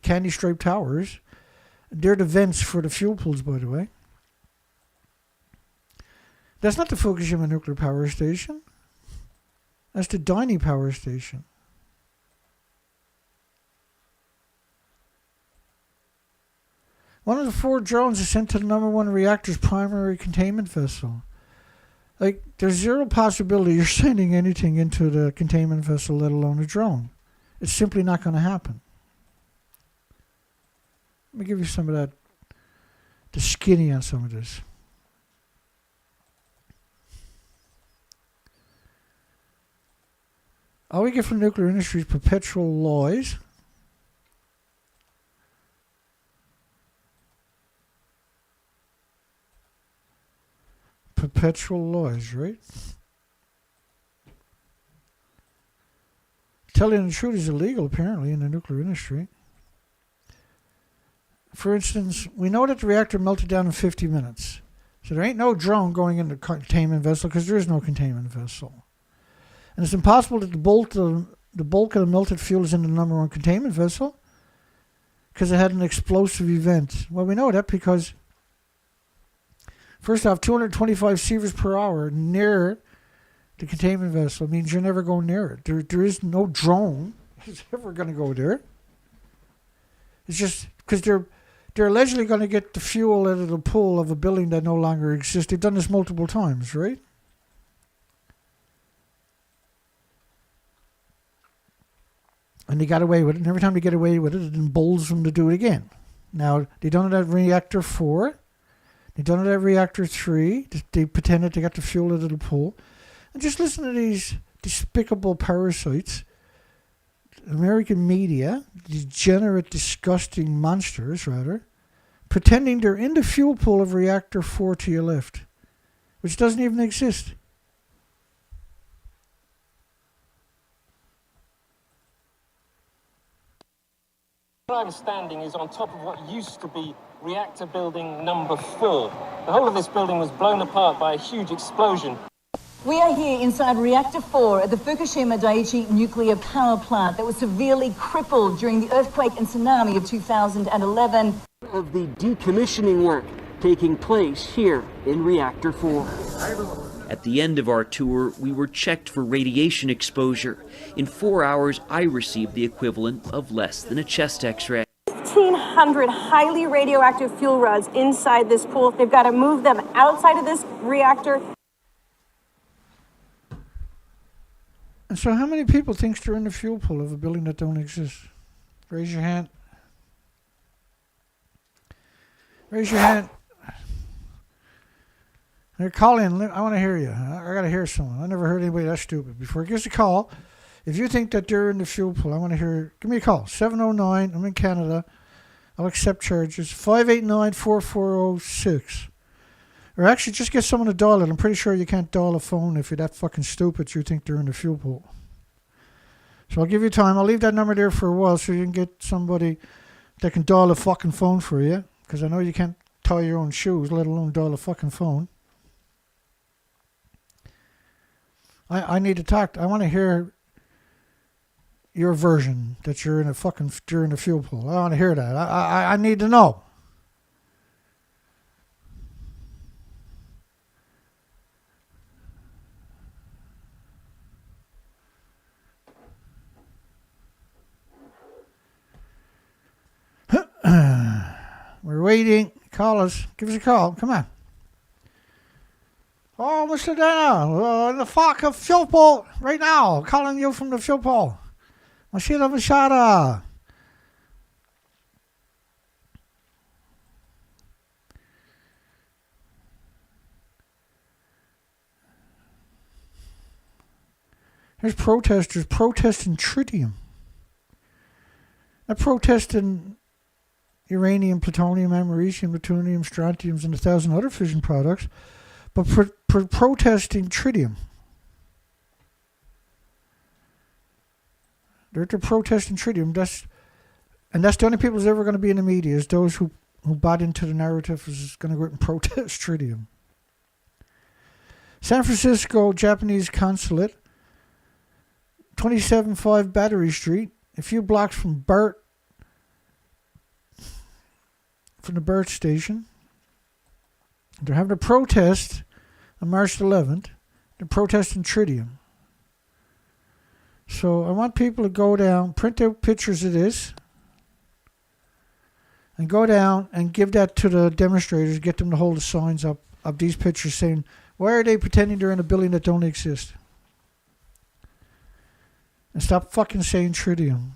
candy-striped towers, they're the vents for the fuel pools, by the way. That's not the Fukushima nuclear power station. That's the Dynie power station. One of the 4 drones is sent to the number 1 reactor's primary containment vessel. Like, there's zero possibility you're sending anything into the containment vessel, let alone a drone. It's simply not going to happen. Let me give you some of that, the skinny on some of this. All we get from the nuclear industry is perpetual lies. Perpetual lies, right? Telling the truth is illegal, apparently, in the nuclear industry. For instance, we know that the reactor melted down in 50 minutes. So there ain't no drone going in the containment vessel because there is no containment vessel. And it's impossible that the bulk of the melted fuel is in the number 1 containment vessel because it had an explosive event. Well, we know that because, first off, 225 sieverts per hour near the containment vessel means you're never going near it. There is no drone that's ever going to go there. It's just because they're allegedly going to get the fuel out of the pool of a building that no longer exists. They've done this multiple times, right? And they got away with it. And every time they get away with it, it emboldens them to do it again. Now, they done it at Reactor 4. They done it at Reactor 3. They pretended they got the fuel out of the pool. And just listen to these despicable parasites. American media, degenerate, disgusting monsters, rather, pretending they're in the fuel pool of Reactor 4 to your left, which doesn't even exist. Where I'm standing is on top of what used to be reactor building number 4. The whole of this building was blown apart by a huge explosion. We are here inside Reactor 4 at the Fukushima Daiichi nuclear power plant that was severely crippled during the earthquake and tsunami of 2011. Of the decommissioning work taking place here in Reactor 4. At the end of our tour, we were checked for radiation exposure. In 4 hours, I received the equivalent of less than a chest x-ray. 1,500 highly radioactive fuel rods inside this pool. They've got to move them outside of this reactor. And so how many people think they're in the fuel pool of a building that don't exist? Raise your hand. Raise your hand. Here, call in. I want to hear you. I got to hear someone. I never heard anybody that stupid before. Give us a call. If you think that they're in the fuel pool, I want to hear. Give me a call. 709. I'm in Canada. I'll accept charges. 589-4406. Or actually, just get someone to dial it. I'm pretty sure you can't dial a phone if you're that fucking stupid you think they're in the fuel pool. So I'll give you time. I'll leave that number there for a while so you can get somebody that can dial a fucking phone for you. Because I know you can't tie your own shoes, let alone dial a fucking phone. I need to talk. I want to hear your version that you're in a fuel pool. I want to hear that. I need to know. We're waiting. Call us. Give us a call. Come on. Oh, Mr. Dana, in the fucking fuel pool right now. Calling you from the fuel pool. Machina Machada. There's protesters protesting tritium. They're protesting uranium, plutonium, americium, plutonium, strontiums, and 1,000 other fission products. but for protesting tritium. They're protesting tritium. That's the only people who's ever going to be in the media is those who bought into the narrative is going to go out and protest tritium. San Francisco Japanese Consulate, 27-5 Battery Street, a few blocks from the BERT station. They're having a protest on March 11th. They're protesting tritium. So I want people to go down, print out pictures of this, and go down and give that to the demonstrators, get them to hold the signs up of these pictures saying, why are they pretending they're in a building that don't exist? And stop fucking saying tritium.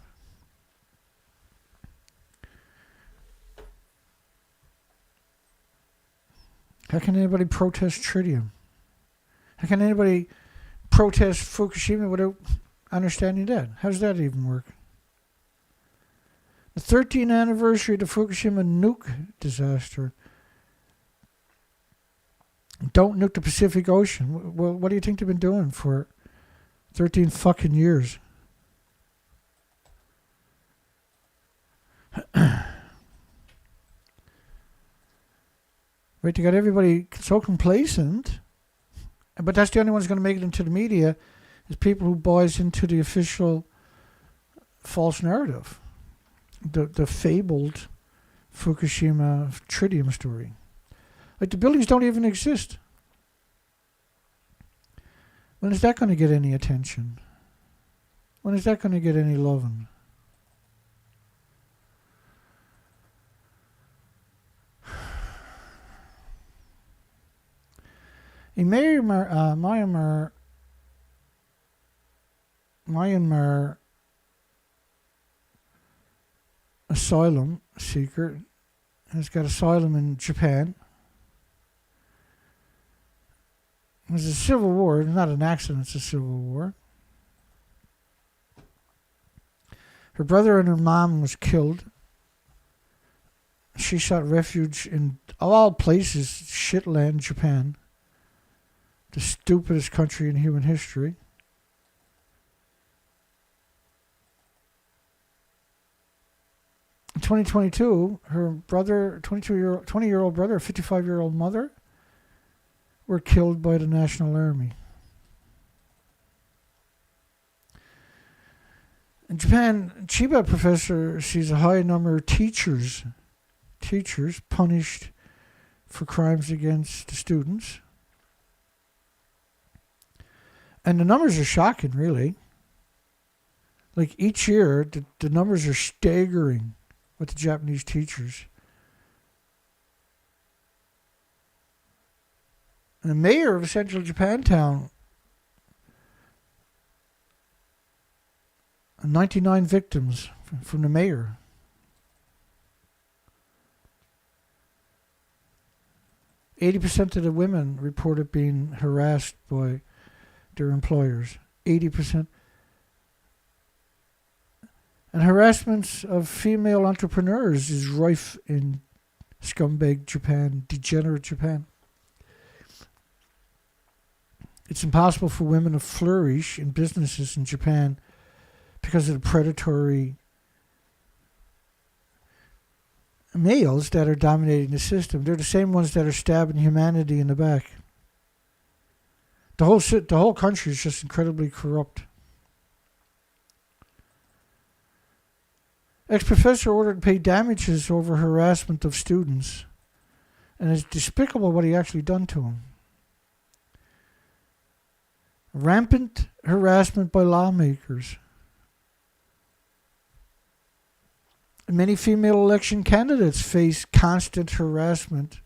How can anybody protest tritium? How can anybody protest Fukushima without understanding that? How does that even work? The 13th anniversary of the Fukushima nuke disaster. Don't nuke the Pacific Ocean. Well, what do you think they've been doing for 13 fucking years? Right, you got everybody so complacent, but that's the only one who's going to make it into the media is people who buys into the official false narrative, the fabled Fukushima tritium story. Like the buildings don't even exist. When is that going to get any attention? When is that going to get any loving? In Myanmar asylum seeker has got asylum in Japan. It was a civil war. It's not an accident, it's a civil war. Her brother and her mom was killed. She sought refuge in, of all places, shitland, Japan. The stupidest country in human history. In 2022, her brother, 20-year-old brother, 55-year-old mother, were killed by the National Army. In Japan, Chiba professor sees a high number of teachers punished for crimes against the students. And the numbers are shocking, really. Like each year, the numbers are staggering with the Japanese teachers. And the mayor of a central Japan town, 99 victims from the mayor. %, of the women reported being harassed by their employers. 80%. And harassment of female entrepreneurs is rife in scumbag Japan, degenerate Japan. It's impossible for women to flourish in businesses in Japan because of the predatory males that are dominating the system. They're the same ones that are stabbing humanity in the back. The whole country is just incredibly corrupt. Ex-professor ordered to pay damages over harassment of students. And it's despicable what he actually done to them. Rampant harassment by lawmakers. Many female election candidates face constant harassment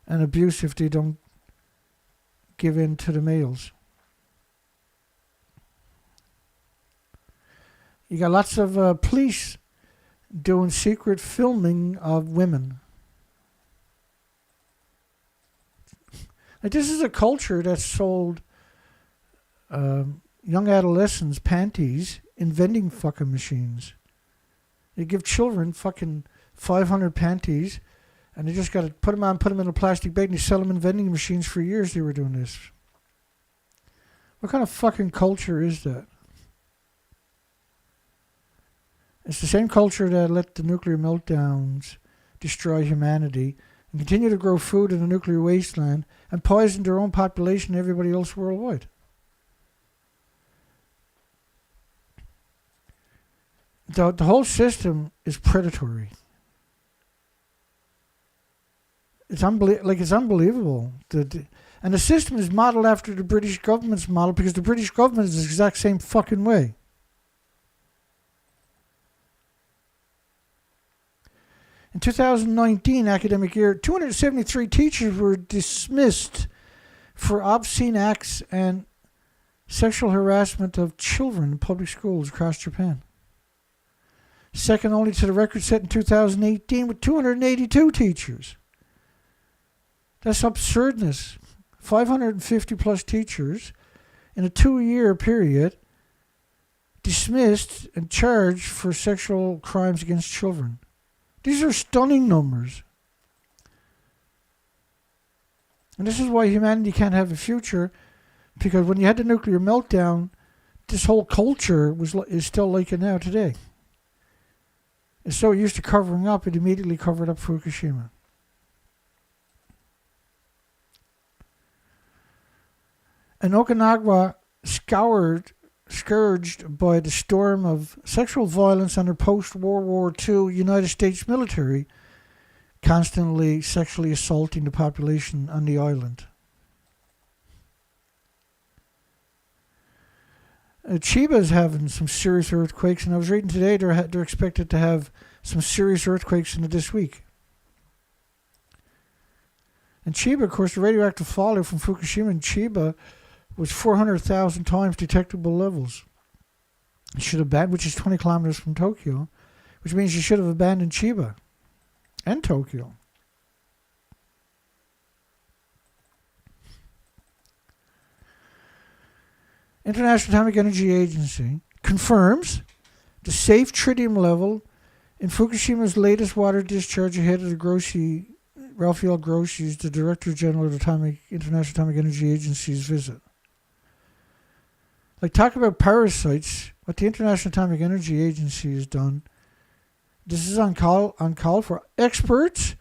and abuse if they don't give in to the males. You got lots of police doing secret filming of women. Like, this is a culture that sold young adolescents panties in vending fucking machines. They give children fucking 500 panties And they just got to put them in a plastic bag, and they sell them in vending machines. For years they were doing this. What kind of fucking culture is that? It's the same culture that let the nuclear meltdowns destroy humanity and continue to grow food in a nuclear wasteland and poison their own population and everybody else worldwide. The whole system is predatory. It's unbelievable. And the system is modeled after the British government's model, because the British government is the exact same fucking way. In 2019 academic year, 273 teachers were dismissed for obscene acts and sexual harassment of children in public schools across Japan. Second only to the record set in 2018 with 282 teachers. That's absurdness. 550 plus teachers in a 2-year period dismissed and charged for sexual crimes against children. These are stunning numbers. And this is why humanity can't have a future, because when you had the nuclear meltdown, this whole culture is still like it now today. It's so used to covering up, it immediately covered up Fukushima. And Okinawa, scourged by the storm of sexual violence under post-World War II United States military, constantly sexually assaulting the population on the island. Chiba is having some serious earthquakes, and I was reading today they're expected to have some serious earthquakes in it this week. And Chiba, of course, the radioactive fallout from Fukushima in Chiba was 400,000 times detectable levels. It should have banned, which is 20 kilometers from Tokyo, which means you should have abandoned Chiba and Tokyo. International Atomic Energy Agency confirms the safe tritium level in Fukushima's latest water discharge ahead of the Raphael Grossi's, the Director General of the International Atomic Energy Agency's visit. Like, talk about parasites, what the International Atomic Energy Agency has done. This is on call for. Experts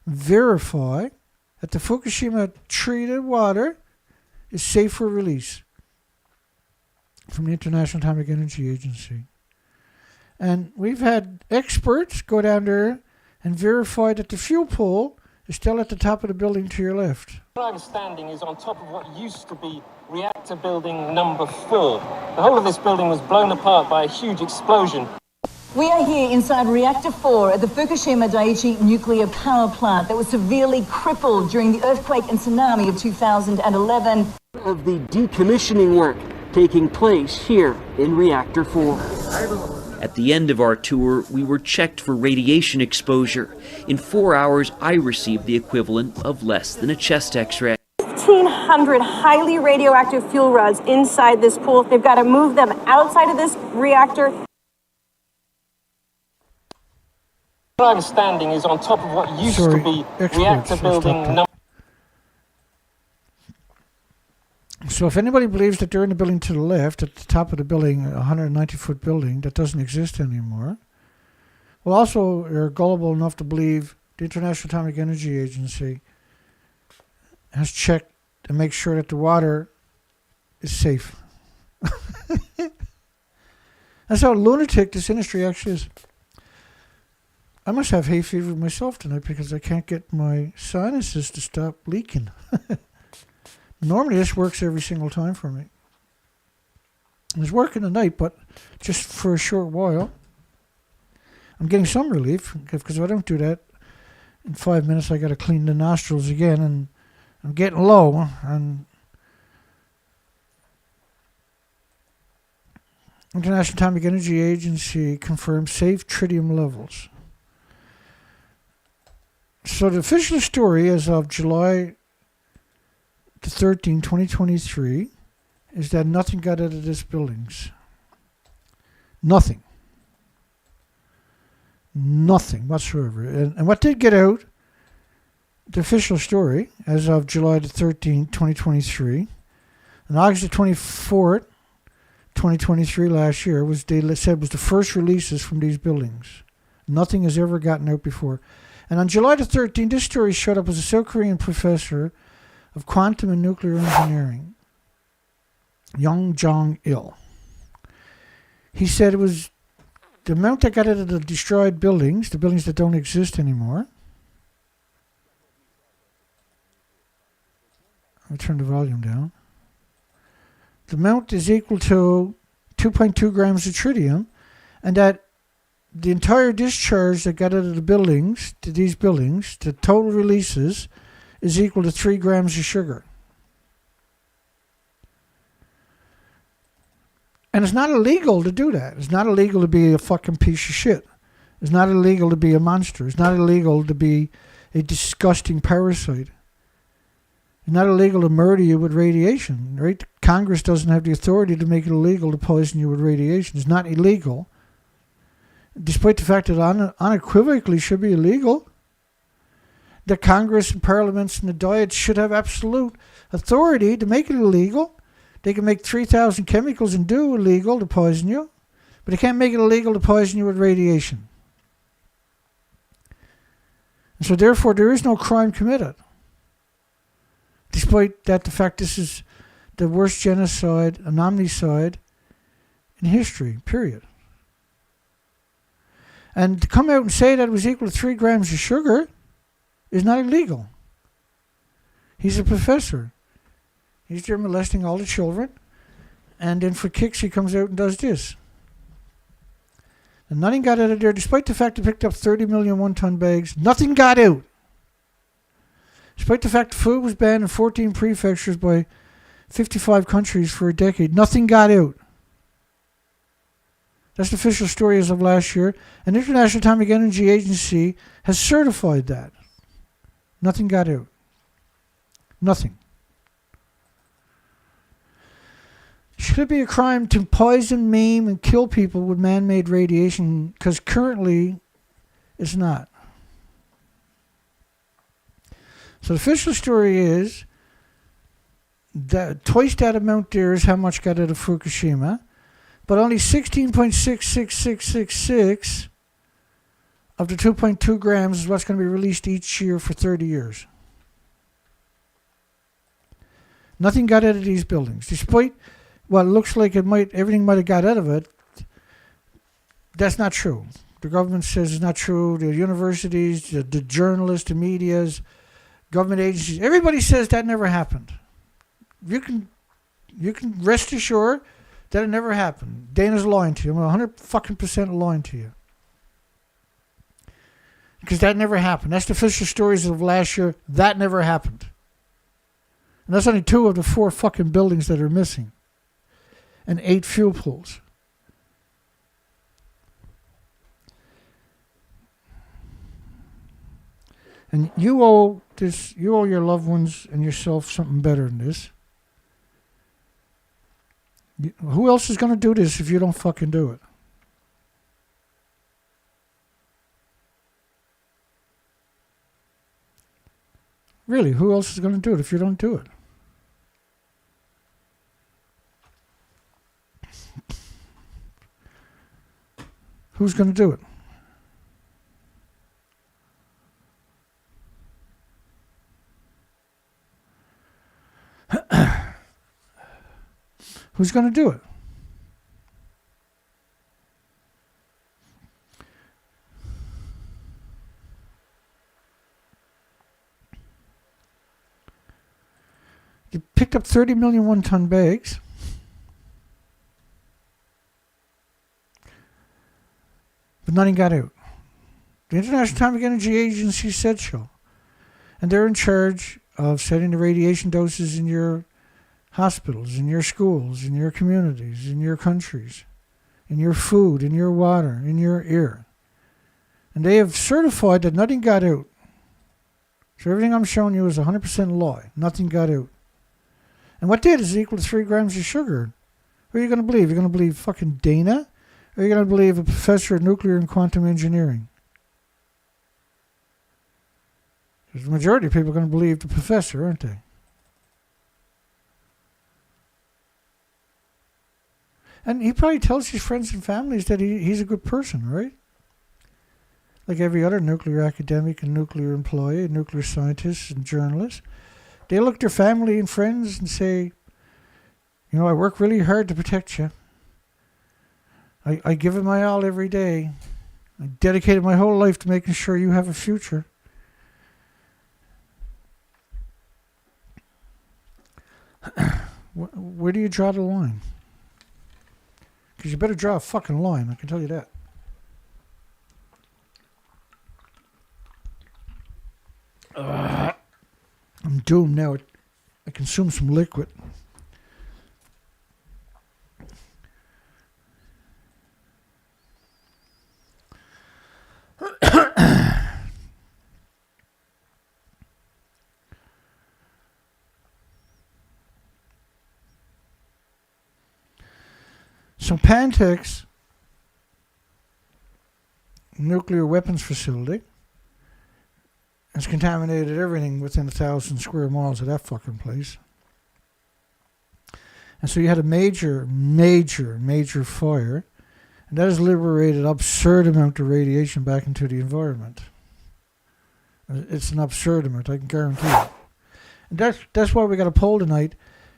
verify that the Fukushima treated water is safe for release from the International Atomic Energy Agency. And we've had experts go down there and verify that the fuel pool is still at the top of the building to your left. Where I'm standing is on top of what used to be Reactor building number 4. The whole of this building was blown apart by a huge explosion. We are here inside Reactor 4 at the Fukushima Daiichi nuclear power plant that was severely crippled during the earthquake and tsunami of 2011. Of the decommissioning work taking place here in Reactor 4. At the end of our tour, we were checked for radiation exposure. In 4 hours, I received the equivalent of less than a chest x-ray. 1,500 highly radioactive fuel rods inside this pool. They've got to move them outside of this reactor. Where I'm standing is on top of what used to be Reactor building number. So if anybody believes that they're in the building to the left, at the top of the building, a 190-foot building that doesn't exist anymore, well, also are gullible enough to believe the International Atomic Energy Agency has checked to make sure that the water is safe. That's how lunatic this industry actually is. I must have hay fever myself tonight because I can't get my sinuses to stop leaking. Normally this works every single time for me. It's working tonight, but just for a short while. I'm getting some relief, because if I don't do that, in 5 minutes I got to clean the nostrils again, and I'm getting low, and International Atomic Energy Agency confirms safe tritium levels. So the official story as of July the 13th, 2023, is that nothing got out of these buildings. Nothing. Nothing whatsoever. And what did get out the official story, as of July the 13th, 2023, on August the 24th, 2023, last year, they said was the first releases from these buildings. Nothing has ever gotten out before. And on July the 13th, this story showed up as a South Korean professor of quantum and nuclear engineering, Young Jong-il. He said it was the amount that got out of the destroyed buildings, the buildings that don't exist anymore. I'll turn the volume down. The amount is equal to 2.2 grams of tritium, and that the entire discharge that got out of the buildings, to these buildings, the total releases, is equal to 3 grams of sugar. And it's not illegal to do that. It's not illegal to be a fucking piece of shit. It's not illegal to be a monster. It's not illegal to be a disgusting parasite. It's not illegal to murder you with radiation, right? Congress doesn't have the authority to make it illegal to poison you with radiation. It's not illegal, despite the fact that it unequivocally should be illegal. The Congress and parliaments and the Diet should have absolute authority to make it illegal. They can make 3,000 chemicals and do illegal to poison you, but they can't make it illegal to poison you with radiation. And so therefore there is no crime committed. Despite that, the fact this is the worst genocide, an omnicide in history, period. And to come out and say that it was equal to 3 grams of sugar is not illegal. He's a professor. He's there molesting all the children. And then for kicks, he comes out and does this. And nothing got out of there, despite the fact they picked up 30 million one-ton bags. Nothing got out. Despite the fact the food was banned in 14 prefectures by 55 countries for a decade. Nothing got out. That's the official story as of last year. And the International Atomic Energy Agency has certified that. Nothing got out. Nothing. Should it be a crime to poison, maim, and kill people with man-made radiation? Because currently, it's not. So the official story is that twice that amount there is how much got out of Fukushima, but only 16.66666 of the 2.2 grams is what's going to be released each year for 30 years. Nothing got out of these buildings, despite what looks like everything might have got out of it. That's not true. The government says it's not true. The universities, the journalists, the medias, government agencies, everybody says that never happened. You can rest assured that it never happened. Dana's lying to you. I'm 100% lying to you. Because that never happened. That's the official stories of last year. That never happened. And that's only 2 of the 4 fucking buildings that are missing. And 8 fuel pools. And you owe your loved ones and yourself something better than this. Who else is going to do this if you don't fucking do it? Really, who else is going to do it if you don't do it? Who's going to do it? Who's going to do it? You picked up 30 million one-ton bags. But nothing got out. The International Atomic Energy Agency said so. And they're in charge of setting the radiation doses in your hospitals, in your schools, in your communities, in your countries, in your food, in your water, in your air. And they have certified that nothing got out. So everything I'm showing you is 100% lie. Nothing got out. And what did is equal to 3 grams of sugar. Who are you going to believe? You're going to believe fucking Dana? Or are you going to believe a professor of nuclear and quantum engineering? Because the majority of people are going to believe the professor, aren't they? And he probably tells his friends and families that he's a good person, right? Like every other nuclear academic and nuclear employee, nuclear scientist and journalist. They look at their family and friends and say, you know, I work really hard to protect you. I give it my all every day. I dedicated my whole life to making sure you have a future. Where do you draw the line? Because you better draw a fucking line, I can tell you that. I'm doomed now. I consumed some liquid. So Pantex nuclear weapons facility has contaminated everything within 1,000 square miles of that fucking place. And so you had a major fire, and that has liberated absurd amount of radiation back into the environment. It's an absurd amount, I can guarantee you. And that's why we got a poll tonight.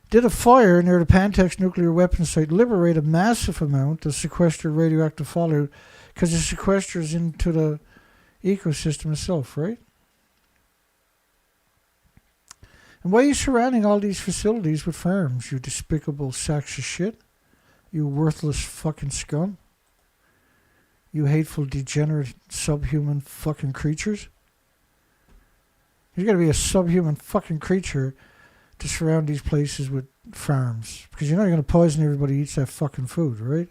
Did a fire near the Pantex nuclear weapons site liberate a massive amount of sequestered radioactive fallout because it sequesters into the ecosystem itself, right? And why are you surrounding all these facilities with farms, you despicable sacks of shit? You worthless fucking scum? You hateful, degenerate, subhuman fucking creatures? You've got to be a subhuman fucking creature to surround these places with farms. Because you know you're going to poison everybody who eats that fucking food, right?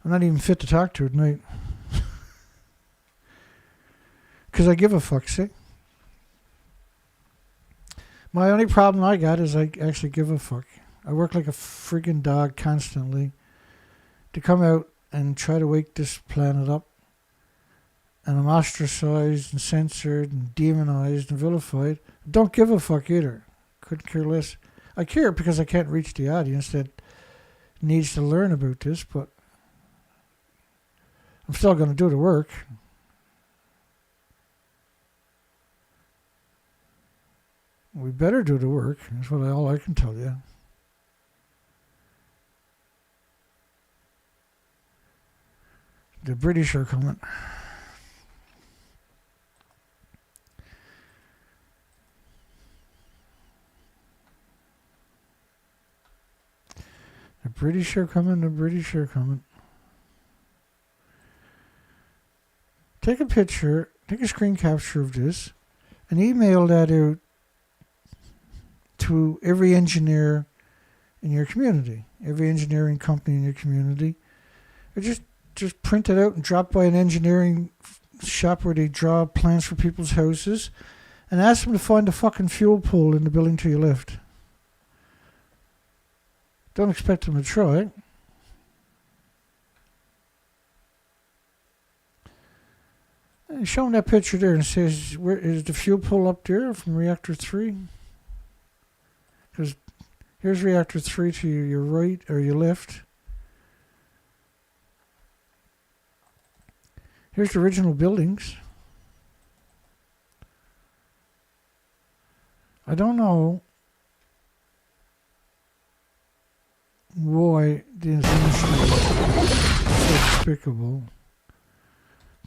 I'm not even fit to talk to at night. Because I give a fuck, see? My only problem I got is I actually give a fuck. I work like a friggin' dog constantly to come out and try to wake this planet up. And I'm ostracized and censored and demonized and vilified. Don't give a fuck either. Couldn't care less. I care because I can't reach the audience that needs to learn about this, but I'm still going to do the work. We better do the work. That's all I can tell you. The British are coming. The British are coming, the British are coming. Take a picture, take a screen capture of this, and email that out to every engineer in your community, every engineering company in your community. Or just print it out and drop by an engineering shop where they draw plans for people's houses and ask them to find a fucking fuel pool in the building to your left. Don't expect them to try it. And show them that picture there and says, where is the fuel pool up there from Reactor 3? Because here's Reactor 3 to your right or your left. Here's the original buildings. I don't know why the industry is so despicable.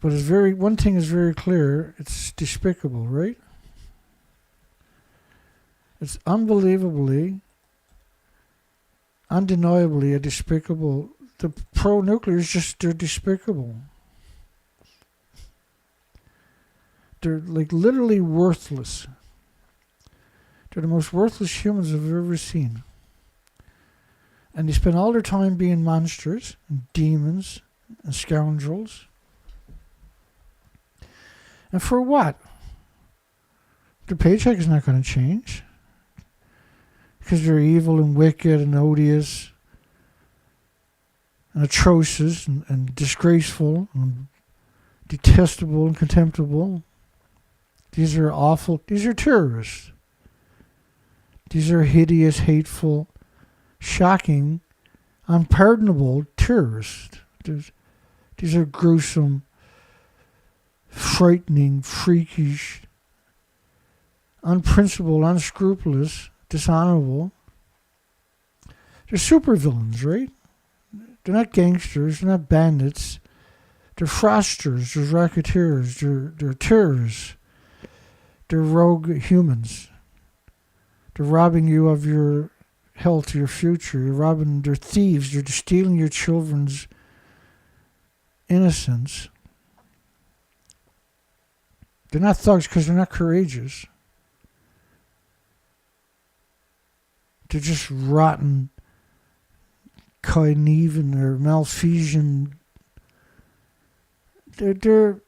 But one thing is very clear, it's despicable, right? It's unbelievably, undeniably a despicable. The pro-nuclear is they're despicable. They're like literally worthless. They're the most worthless humans I've ever seen. And they spend all their time being monsters and demons and scoundrels. And for what? Their paycheck is not going to change. Because they're evil and wicked and odious and atrocious and disgraceful and detestable and contemptible. These are awful. These are terrorists. These are hideous, hateful, shocking, unpardonable terrorists. These are gruesome, frightening, freakish, unprincipled, unscrupulous, dishonorable. They're supervillains, right? They're not gangsters. They're not bandits. They're fraudsters. They're racketeers. They're terrorists. They're rogue humans. They're robbing you of your health, your future. They're thieves. They're stealing your children's innocence. They're not thugs because they're not courageous. They're just rotten, conniving or Malthusian. They're the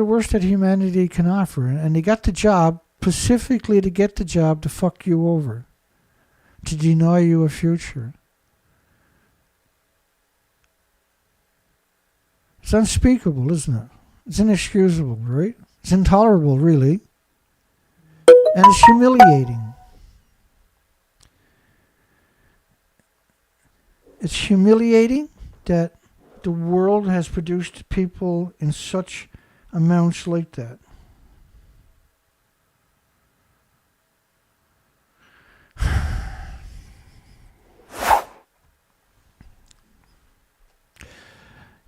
worst that humanity can offer. And they got the job, specifically to get the job to fuck you over, to deny you a future. It's unspeakable, isn't it? It's inexcusable, right? It's intolerable, really. And it's humiliating. It's humiliating that the world has produced people in such amounts like that.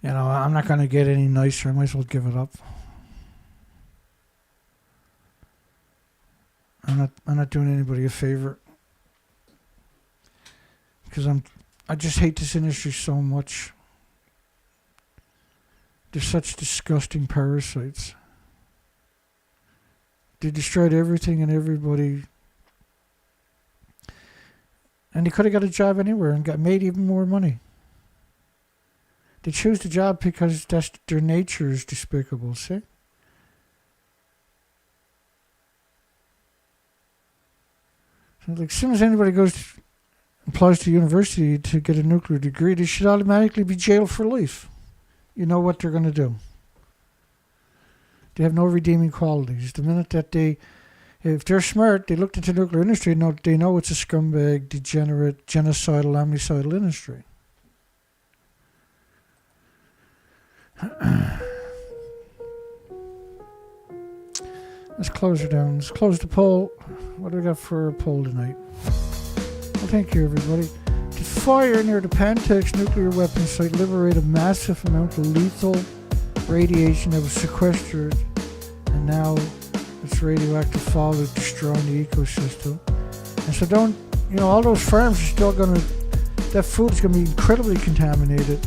You know, I'm not going to get any nicer. I might as well give it up. I'm not doing anybody a favor, because I just hate this industry so much. They're such disgusting parasites. They destroyed everything and everybody. And they could have got a job anywhere and made even more money. They choose the job because their nature is despicable, see? So like, as soon as anybody applies to university to get a nuclear degree, they should automatically be jailed for life. You know what they're going to do. They have no redeeming qualities. The minute that if they're smart, they looked into the nuclear industry, they know it's a scumbag, degenerate, genocidal, omnicidal industry. Let's close her down. Let's close the poll. What do we got for a poll tonight? Well, thank you, everybody. The fire near the Pantex nuclear weapons site liberated a massive amount of lethal radiation that was sequestered, and now it's radioactive fallout destroying the ecosystem. And so all those farms are still that food is going to be incredibly contaminated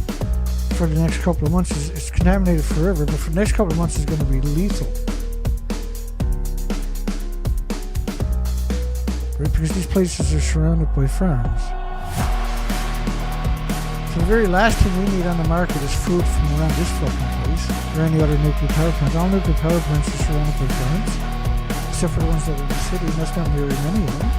for the next couple of months. It's contaminated forever, but for the next couple of months it's going to be lethal. Right? Because these places are surrounded by farms. So the very last thing we need on the market is food from around this fucking place, or any other nuclear power plants. All nuclear power plants are surrounded by farms, except for the ones that are in the city, and that's not very many of them.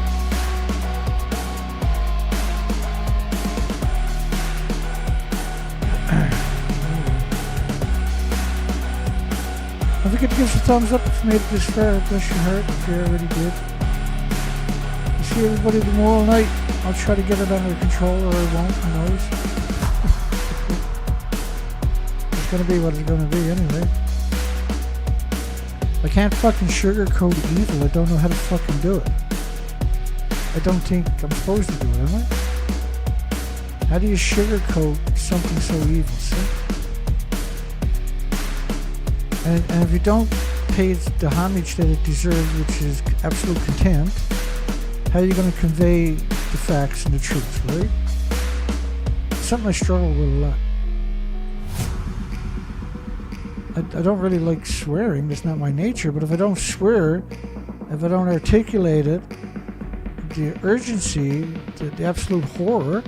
Don't forget to give us a thumbs up if you made it this far. Bless your heart if you already did. I'll see everybody tomorrow night. I'll try to get it under control, or I won't. Who knows? It's going to be what it's going to be anyway. I can't fucking sugarcoat evil. I don't know how to fucking do it. I don't think I'm supposed to do it, am I? How do you sugarcoat something so evil, see? And if you don't pay it the homage that it deserves, which is absolute contempt, how are you going to convey the facts and the truth, right? It's something I struggle with a lot. I don't really like swearing, that's not my nature, but if I don't swear, if I don't articulate it, the urgency, the absolute horror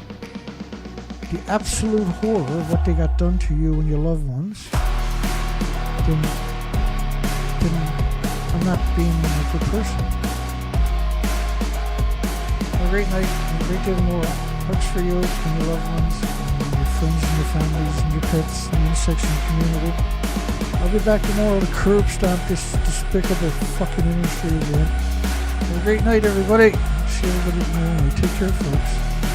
of what they got done to you and your loved ones, then I'm not being a good person. Have a great night, and a great day tomorrow. Hugs for you and your loved ones, and your friends and your families and your pets and the insects in the community. I'll be back tomorrow to curb stomp this despicable fucking industry again. Have a great night, everybody. See everybody tomorrow. Take care, folks.